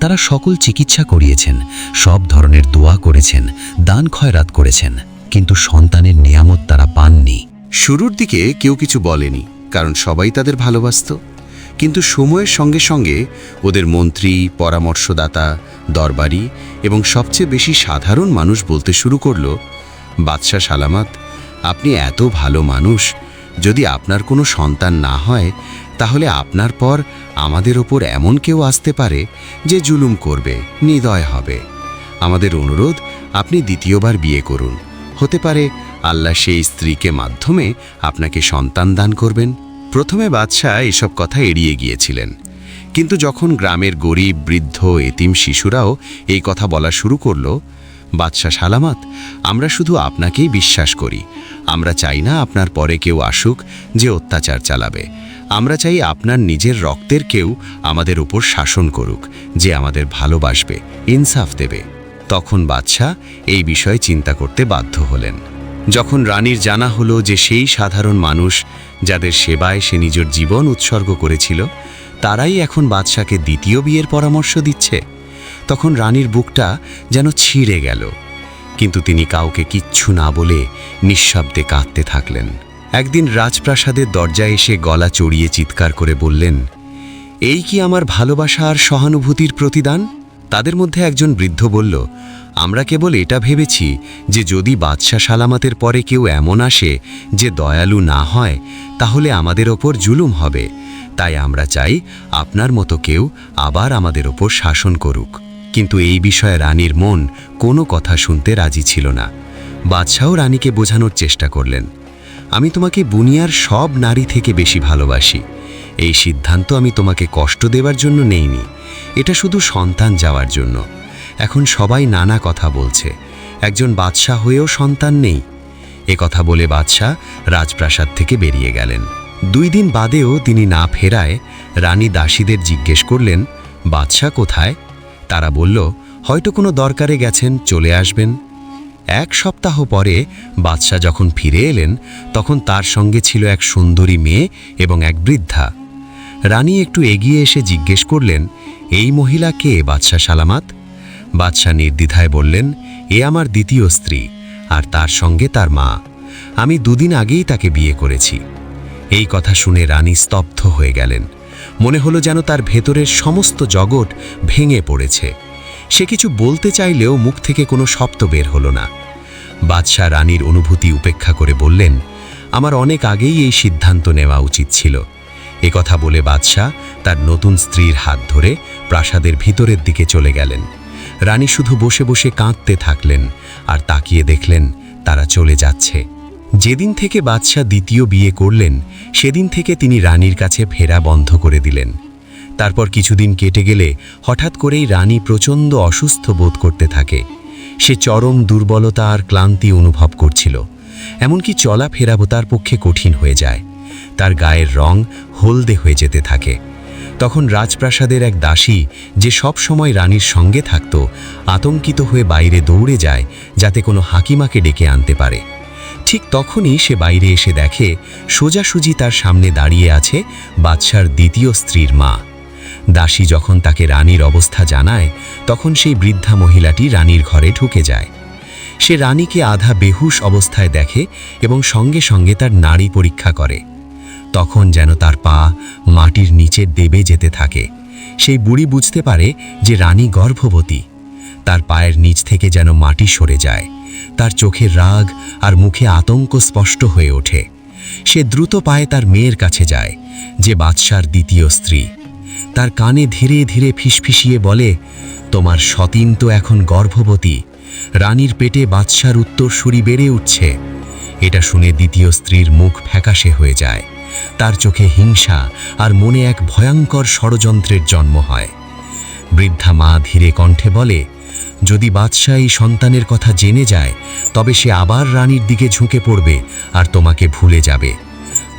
S3: তারা সকল চিকিৎসা করিয়েছেন, সব ধরনের দোয়া করেছেন, দান খয়রাত করেছেন, কিন্তু সন্তানের নিয়ামত তারা পাননি।
S1: শুরুর দিকে কেউ কিছু বলেনি, কারণ সবাই তাদের ভালোবাসত। কিন্তু সময়ের সঙ্গে সঙ্গে ওদের মন্ত্রী, পরামর্শদাতা, দরবারি এবং সবচেয়ে বেশি সাধারণ মানুষ বলতে শুরু করল, বাদশাহ সালামত, আপনি এত ভালো মানুষ, যদি আপনার কোনো সন্তান না হয় তাহলে আপনার পর আমাদের ওপর এমন কেউ আসতে পারে যে জুলুম করবে, নির্দয় হবে। আমাদের অনুরোধ, আপনি দ্বিতীয়বার বিয়ে করুন। হতে পারে আল্লাহ সেই স্ত্রীকে মাধ্যমে আপনাকে সন্তান দান করবেন। প্রথমে বাদশাহ এসব কথা এড়িয়ে গিয়েছিলেন, কিন্তু যখন গ্রামের গরিব, বৃদ্ধ, এতিম শিশুরাও এই কথা বলা শুরু করল, বাদশাহ সালামত, আমরা শুধু আপনাকেই বিশ্বাস করি। আমরা চাই না আপনার পরে কেউ আসুক যে অত্যাচার চালাবে। আমরা চাই আপনার নিজের রক্তের কেউ আমাদের উপর শাসন করুক, যে আমাদের ভালোবাসবে, ইনসাফ দেবে।
S3: তখন বাদশাহ এই বিষয়ে চিন্তা করতে বাধ্য হলেন। যখন রানীর জানা হলো যে সেই সাধারণ মানুষ যাদের সেবায় সে নিজের জীবন উৎসর্গ করেছিল তারাই এখন বাদশাকে দ্বিতীয় বিয়ের পরামর্শ দিচ্ছে, তখন রানীর বুকটা যেন ছিঁড়ে গেল। কিন্তু তিনি কাউকে কিচ্ছু না বলে নিঃশব্দে কাঁদতে থাকলেন। একদিন রাজপ্রাসাদের দরজায় এসে গলা চড়িয়ে চিৎকার করে বললেন, এই কি আমার ভালোবাসা আর সহানুভূতির প্রতিদান? তাদের মধ্যে একজন বৃদ্ধ বলল, আমরা কেবল এটা ভেবেছি যে যদি বাদশাহ সালামতের পরে কেউ এমন আসে যে দয়ালু না হয় তাহলে আমাদের ওপর জুলুম হবে, তাই আমরা চাই আপনার মতো কেউ আবার আমাদের ওপর শাসন করুক। কিন্তু এই বিষয়ে রানীর মন কোনো কথা শুনতে রাজি ছিল না। বাদশাহ রানীকে বোঝানোর চেষ্টা করলেন, আমি তোমাকে দুনিয়ার সব নারী থেকে বেশি ভালোবাসি। এই সিদ্ধান্ত আমি তোমাকে কষ্ট দেওয়ার জন্য নেইনি, এটা শুধু সন্তান যাওয়ার জন্য। এখন সবাই নানা কথা বলছে, একজন বাদশাহ হয়েও সন্তান নেই। এ কথা বলে বাদশাহ রাজপ্রাসাদ থেকে বেরিয়ে গেলেন। 2 দিন বাদেও তিনি না ফেরায় রানী দাসীদের জিজ্ঞেস করলেন, বাদশাহ কোথায়? তারা বলল, হয়তো কোনো দরকারে গেছেন, চলে আসবেন। 1 সপ্তাহ পরে বাদশাহ যখন ফিরে এলেন তখন তার সঙ্গে ছিল এক সুন্দরী মেয়ে এবং এক বৃদ্ধা। রানী একটু এগিয়ে এসে জিজ্ঞেস করলেন, এই মহিলা কে বাদশাহ সালামত? বাদশাহ নির্দ্বিধায় বললেন, এ আমার দ্বিতীয় স্ত্রী আর তার সঙ্গে তার মা। আমি 2 দিন আগেই তাকে বিয়ে করেছি। এই কথা শুনে রানী স্তব্ধ হয়ে গেলেন। মনে হলো যেন তার ভেতরের সমস্ত জগৎ ভেঙে পড়েছে। সে কিছু বলতে চাইলেও মুখ থেকে কোনো শব্দ বের হলো না। বাদশাহ রানীর অনুভূতি উপেক্ষা করে বললেন, আমার অনেক আগেই এই সিদ্ধান্ত নেওয়া উচিত ছিল। এ কথা বলে বাদশাহ তার নতুন স্ত্রীর হাত ধরে প্রাসাদের ভিতরের দিকে চলে গেলেন। রানী শুধু বসে বসে কাঁদতে থাকলেন আর তাকিয়ে দেখলেন তারা চলে যাচ্ছে। যেদিন থেকে বাদশাহ দ্বিতীয় বিয়ে করলেন সেদিন থেকে তিনি রানীর কাছে ফেরা বন্ধ করে দিলেন। তারপর কিছুদিন কেটে গেলে হঠাৎ করেই রানী প্রচণ্ড অসুস্থ বোধ করতে থাকে। সে চরম দুর্বলতা আর ক্লান্তি অনুভব করছিল, এমনকি চলাফেরাও তার পক্ষে কঠিন হয়ে যায়। তার গায়ের রং হলদে হয়ে যেতে থাকে। তখন রাজপ্রাসাদের এক দাসী, যে সব সময় রানীর সঙ্গে থাকত, আতঙ্কিত হয়ে বাইরে দৌড়ে যায় যাতে কোনো হাকিমাকে ডেকে আনতে পারে। ঠিক তখনই সে বাইরে এসে দেখে সোজাসুজি তার সামনে দাঁড়িয়ে আছে বাদশার দ্বিতীয় স্ত্রীর মা। দাসী যখন তাকে রানীর অবস্থা জানায় তখন সেই বৃদ্ধা মহিলাটি রানীর ঘরে ঢুকে যায়। সে রানীকে আধা বেহুশ অবস্থায় দেখে এবং সঙ্গে সঙ্গে তার নাড়ি পরীক্ষা করে। তখন যেন তার পা মাটির নিচে দেবে যেতে থাকে। সেই বুড়ি বুঝতে পারে যে রানী গর্ভবতী। তার পায়ের নিচ থেকে যেন মাটি সরে যায়। তার চোখের রাগ আর মুখে আতঙ্ক স্পষ্ট হয়ে ওঠে। সে দ্রুত পায়ে তার মেয়ের কাছে যায়, যে বাদশার দ্বিতীয় স্ত্রী। তার কানে ধীরে ধীরে ফিসফিসিয়ে বলে, তোমার সতীন তো এখন গর্ভবতী। রানীর পেটে বাদশার উত্তরসূরি বেড়ে উঠছে। এটা শুনে দ্বিতীয় স্ত্রীর মুখ ফ্যাকাশে হয়ে যায়। তার চোখে হিংসা আর মনে এক ভয়ঙ্কর ষড়যন্ত্রের জন্ম হয়। বৃদ্ধা মা ধীরে কণ্ঠে বলে, যদি বাদশাহ এই সন্তানের কথা জেনে যায় তবে সে আবার রানীর দিকে ঝুঁকে পড়বে আর তোমাকে ভুলে যাবে।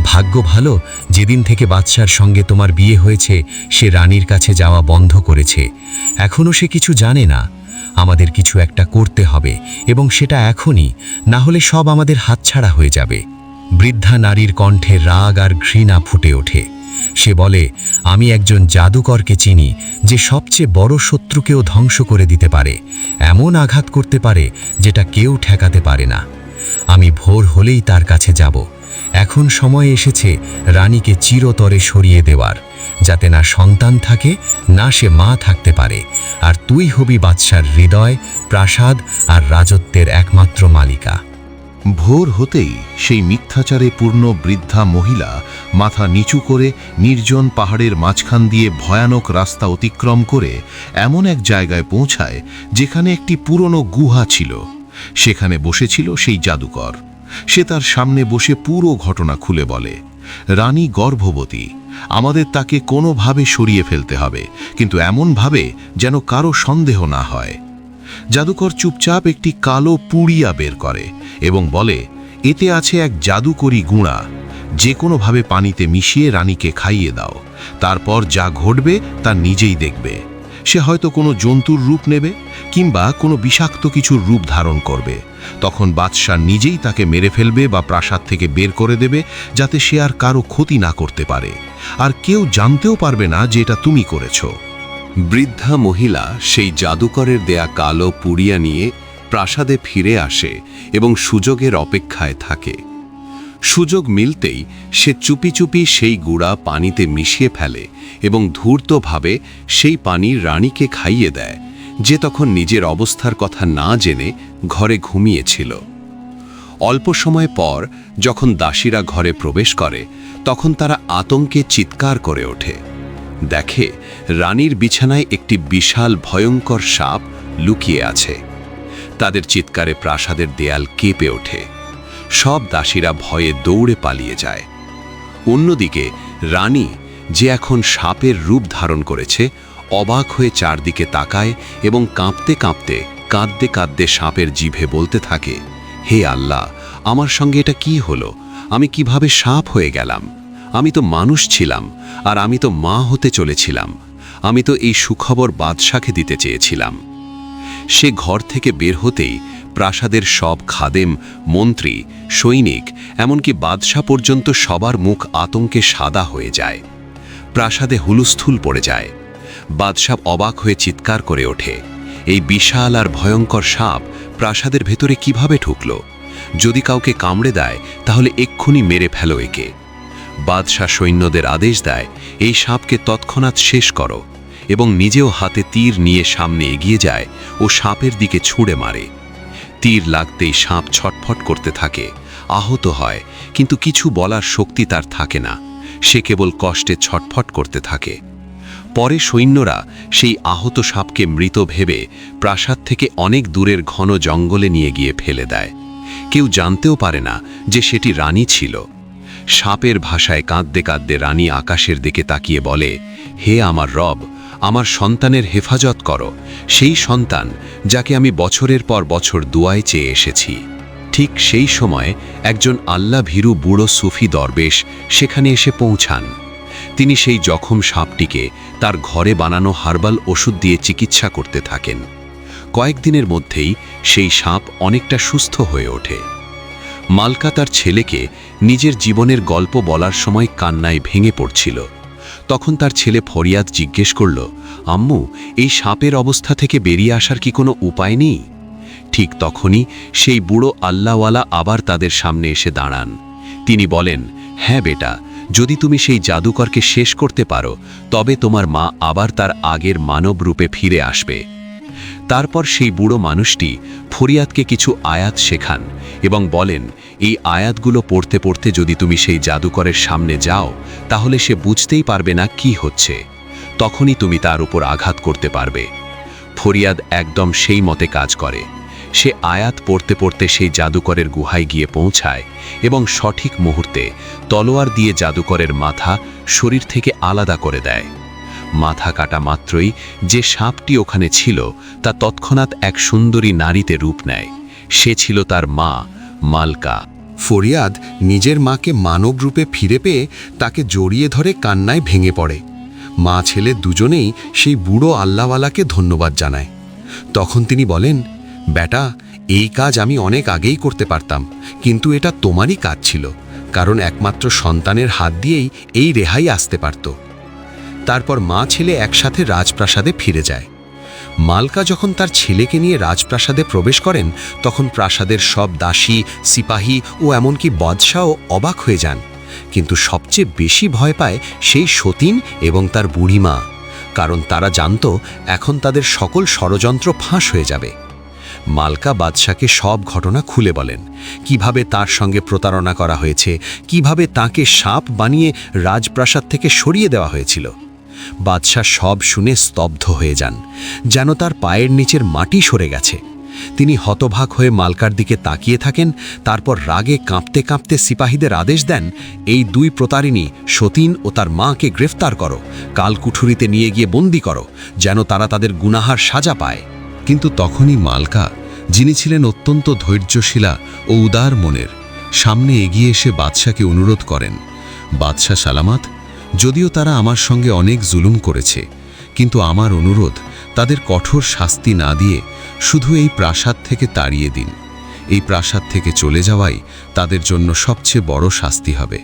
S3: ভাগ্য ভালো, যেদিন থেকে বাদশার সঙ্গে তোমার বিয়ে হয়েছে সে রানীর কাছে যাওয়া বন্ধ করেছে। এখনও সে কিছু জানে না। আমাদের কিছু একটা করতে হবে এবং সেটা এখনই, না হলে সব আমাদের হাতছাড়া হয়ে যাবে। বৃদ্ধা নারীর কণ্ঠে রাগ আর ঘৃণা ফুটে ওঠে। সে বলে, আমি একজন জাদুকরকে চিনি যে সবচেয়ে বড় শত্রুকেও ধ্বংস করে দিতে পারে, এমন আঘাত করতে পারে যেটা কেউ ঠেকাতে পারে না। আমি ভোর হলেই তার কাছে যাব। এখন সময় এসেছে রানীকে চিরতরে সরিয়ে দেওয়ার, যাতে না সন্তান থাকে না সে মা থাকতে পারে। আর তুই হবি বাদশার হৃদয়, প্রাসাদ আর রাজত্বের একমাত্র মালিকা।
S5: ভোর হতেই সেই মিথ্যাচারে পূর্ণ বৃদ্ধা মহিলা মাথা নিচু করে নির্জন পাহাড়ের মাঝখান দিয়ে ভয়ানক রাস্তা অতিক্রম করে এমন এক জায়গায় পৌঁছায় যেখানে একটি পুরনো গুহা ছিল। সেখানে বসেছিল সেই জাদুকর। সে তার সামনে বসে পুরো ঘটনা খুলে বলে, রানী গর্ভবতী। আমাদের তাকে কোনোভাবে সরিয়ে ফেলতে হবে, কিন্তু এমনভাবে যেন কারো সন্দেহ না হয়। জাদুকর চুপচাপ একটি কালো পুড়িয়া বের করে এবং বলে, এতে আছে এক জাদুকরি গুঁড়া। যে কোনোভাবে পানিতে মিশিয়ে রানীকে খাইয়ে দাও। তারপর যা ঘটবে তা নিজেই দেখবে। সে হয়তো কোনো জন্তুর রূপ নেবে কিংবা কোনো বিষাক্ত কিছুর রূপ ধারণ করবে। তখন বাদশাহ নিজেই তাকে মেরে ফেলবে বা প্রাসাদ থেকে বের করে দেবে, যাতে সে আর কারো ক্ষতি না করতে পারে, আর কেউ জানতেও পারবে না যে এটা তুমি করেছো।
S1: বৃদ্ধা মহিলা সেই জাদুকরের দেয়া কালো পুড়িয়া নিয়ে প্রাসাদে ফিরে আসে এবং সুযোগের অপেক্ষায় থাকে। সুযোগ মিলতেই সে চুপি চুপি সেই গুঁড়া পানিতে মিশিয়ে ফেলে এবং ধূর্তভাবে সেই পানি রানীকে খাইয়ে দেয়, যে তখন নিজের অবস্থার কথা না জেনে ঘরে ঘুমিয়েছিল। অল্প সময় পর যখন দাসীরা ঘরে প্রবেশ করে, তখন তারা আতঙ্কে চিৎকার করে ওঠে। দেখে রানীর বিছানায় একটি বিশাল ভয়ঙ্কর সাপ লুকিয়ে আছে। তাদের চিৎকারে প্রাসাদের দেয়াল কেঁপে ওঠে। সব দাসীরা ভয়ে দৌড়ে পালিয়ে যায়। অন্যদিকে রানী, যে এখন সাপের রূপ ধারণ করেছে, অবাক হয়ে চারদিকে তাকায় এবং কাঁপতে কাঁপতে কাঁদতে কাঁদতে সাপের জিভে বলতে থাকে, হে আল্লাহ, আমার সঙ্গে এটা কি হলো? আমি কিভাবে সাপ হয়ে গেলাম? আমি তো মানুষ ছিলাম, আর আমি তো মা হতে চলেছিলাম। আমি তো এই সুখবর বাদশাকে দিতে চেয়েছিলাম। সে ঘর থেকে বের হতেই প্রাসাদের সব খাদেম, মন্ত্রী, সৈনিক, এমনকি বাদশা পর্যন্ত সবার মুখ আতঙ্কে সাদা হয়ে যায়। প্রাসাদে হুলস্থুল পড়ে যায়। বাদশা অবাক হয়ে চিৎকার করে ওঠে, এই বিশাল আর ভয়ঙ্কর সাপ প্রাসাদের ভেতরে কিভাবে ঢুকল? যদি কাউকে কামড়ে দেয় তাহলে এক্ষুনি মেরে ফেলো একে। বাদশা সৈন্যদের আদেশ দেয়, এই সাপকে তৎক্ষণাৎ শেষ করো, এবং নিজেও হাতে তীর নিয়ে সামনে এগিয়ে যায় ও সাপের দিকে ছুঁড়ে মারে। তীর লাগতেই সাপ ছটফট করতে থাকে, আহত হয়, কিন্তু কিছু বলার শক্তি তার থাকে না। সে কেবল কষ্টে ছটফট করতে থাকে। পরে সৈন্যরা সেই আহত সাপকে মৃত ভেবে প্রাসাদ থেকে অনেক দূরের ঘন জঙ্গলে নিয়ে গিয়ে ফেলে দেয়। কেউ জানতেও পারে না যে সেটি রানী ছিল। সাপের ভাষায় কাঁদতে কাঁদতে রানী আকাশের দিকে তাকিয়ে বলে, হে আমার রব, আমার সন্তানের হেফাজত করো, সেই সন্তান যাকে আমি বছরের পর বছর দুয়ায় চেয়ে এসেছি। ঠিক সেই সময় একজন আল্লাহ ভীরু বুড়ো সুফি দরবেশ সেখানে এসে পৌঁছান। তিনি সেই জখম সাপটিকে তার ঘরে বানানো হার্বাল ওষুধ দিয়ে চিকিৎসা করতে থাকেন। কয়েকদিনের মধ্যেই সেই সাপ অনেকটা সুস্থ হয়ে ওঠে। মালকা তার ছেলেকে নিজের জীবনের গল্প বলার সময় কান্নায় ভেঙে পড়ছিল। তখন তার ছেলে ফরিয়াদ জিজ্ঞেস করল, আম্মু, এই সাপের অবস্থা থেকে বেরিয়ে আসার কি কোনো উপায় নেই? ঠিক তখনই সেই বুড়ো আল্লাহওয়ালা আবার তাদের সামনে এসে দাঁড়ান। তিনি বলেন, হ্যাঁ বেটা, যদি তুমি সেই জাদুকরকে শেষ করতে পারো, তবে তোমার মা আবার তার আগের মানব রূপে ফিরে আসবে। তারপর সেই বুড়ো মানুষটি ফরিয়াদকে কিছু আয়াত শেখান এবং বলেন, এই আয়াতগুলো পড়তে পড়তে যদি তুমি সেই জাদুকরের সামনে যাও, তাহলে সে বুঝতেই পারবে না কি হচ্ছে। তখনই তুমি তার উপর আঘাত করতে পারবে। ফরিয়াদ একদম সেই মতে কাজ করে। সে আয়াত পড়তে পড়তে সেই জাদুকরের গুহায় গিয়ে পৌঁছায় এবং সঠিক মুহূর্তে তলোয়ার দিয়ে জাদুকরের মাথা শরীর থেকে আলাদা করে দেয়। মাথা কাটা মাত্রই যে সাপটি ওখানে ছিল তা তৎক্ষণাৎ এক সুন্দরী নারীতে রূপ নেয়। সে ছিল তার মা, মালকা।
S2: ফরিয়াদ নিজের মাকে মানব রূপে ফিরে পেয়ে তাকে জড়িয়ে ধরে কান্নায় ভেঙে পড়ে। মা ছেলে দুজনেই সেই বুড়ো আল্লাহওয়ালাকে ধন্যবাদ জানায়। তখন তিনি বলেন, বেটা, এই কাজ আমি অনেক আগেই করতে পারতাম, কিন্তু এটা তোমারই কাজ ছিল, কারণ একমাত্র সন্তানের হাত দিয়েই এই রেহাই আসতে পারত। তারপর মা ছেলে একসাথে রাজপ্রাসাদে ফিরে যায়। মালকা যখন তার ছেলেকে নিয়ে রাজপ্রাসাদে প্রবেশ করেন, তখন প্রাসাদের সব দাসী, সিপাহী ও এমনকি বাদশাও অবাক হয়ে যান। কিন্তু সবচেয়ে বেশি ভয় পায় সেই সতীন এবং তার বুড়িমা, কারণ তারা জানত এখন তাদের সকল ষড়যন্ত্র ফাঁস হয়ে যাবে। মালকা বাদশাকে সব ঘটনা খুলে বলেন, কিভাবে তার সঙ্গে প্রতারণা করা হয়েছে, কিভাবে তাকে সাপ বানিয়ে রাজপ্রাসাদ থেকে সরিয়ে দেওয়া হয়েছিল। বাদশা সব শুনে স্তব্ধ হয়ে যান, যেন তার পায়ের নিচের মাটি সরে গেছে। তিনি হতবাক হয়ে মালকার দিকে তাকিয়ে থাকেন। তারপর রাগে কাঁপতে কাঁপতে সিপাহীদের আদেশ দেন, এই দুই প্রতারিণী সতীন ও তার মাকে গ্রেফতার করো, কালকুঠুরিতে নিয়ে গিয়ে বন্দি করো, যেন তারা তাদের গুনাহার সাজা পায়। কিন্তু তখনই মালকা, যিনি ছিলেন অত্যন্ত ধৈর্যশীলা ও উদার মনের, সামনে এগিয়ে এসে বাদশাকে অনুরোধ করেন, বাদশা সালামাত, যদিও তারা আমার সঙ্গে অনেক জুলুম করেছে, কিন্তু আমার অনুরোধ,
S3: তাদের কঠোর শাস্তি না দিয়ে শুধু এই প্রাসাদ থেকে তাড়িয়ে দিন। এই প্রাসাদ থেকে চলে যাওয়াই তাদের জন্য সবচেয়ে বড় শাস্তি হবে।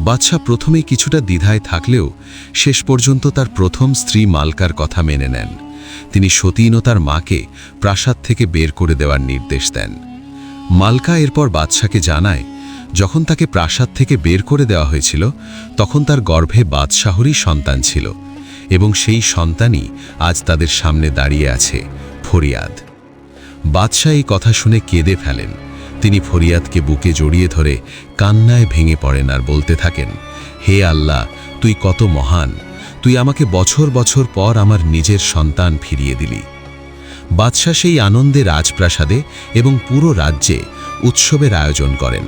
S3: বাদশাহ প্রথমে কিছুটা দ্বিধায় থাকলেও শেষ পর্যন্ত তার প্রথম স্ত্রী মালকার কথা মেনে নেন। তিনি সতীন ও তার মাকে প্রাসাদ থেকে বের করে দেওয়ার নির্দেশ দেন। মালকা এরপর বাদশাকে জানায়, যখন তাকে প্রাসাদ থেকে বের করে দেওয়া হয়েছিল তখন তার গর্ভে বাদশাহরই সন্তান ছিল, এবং সেই সন্তানই আজ তাদের সামনে দাঁড়িয়ে আছে, ফরিয়াদ। বাদশাহ এই কথা শুনে কেঁদে ফেলেন। তিনি ফরিয়াদকে বুকে জড়িয়ে ধরে কান্নায় ভেঙে পড়েন আর বলতে থাকেন, হে আল্লাহ, তুই কত মহান! তুই আমাকে বছর বছর পর আমার নিজের সন্তান ফিরিয়ে দিলি। বাদশাহ সেই আনন্দে রাজপ্রাসাদে এবং পুরো রাজ্যে উৎসবের আয়োজন করেন।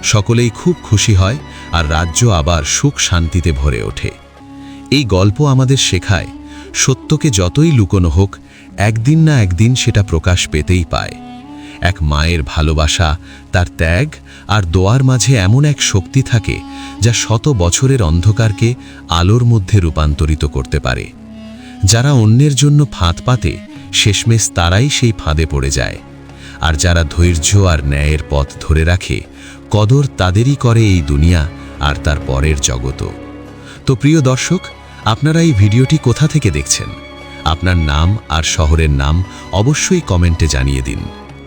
S3: সকলেই খুব খুশি হয় আর রাজ্য আবার সুখ শান্তিতে ভরে ওঠে। এই গল্প আমাদের শেখায়, সত্যকে যতই লুকোনো হোক, একদিন না একদিন সেটা প্রকাশ পেতেই পায়। এক মায়ের ভালোবাসা, তার ত্যাগ আর দোয়ার মাঝে এমন এক শক্তি থাকে যা শত বছরের অন্ধকারকে আলোর মধ্যে রূপান্তরিত করতে পারে। যারা অন্যের জন্য ফাঁদ পাতে, শেষমেশ তারাই সেই ফাঁদে পড়ে যায়। আর যারা ধৈর্য আর ন্যায়ের পথ ধরে রাখে, কদর তাদেরই করে এই দুনিয়া আর তার পরের জগতও। তো প্রিয় দর্শক, আপনারা এই ভিডিওটি কোথা থেকে দেখছেন? আপনার নাম আর শহরের নাম অবশ্যই কমেন্টে জানিয়ে দিন।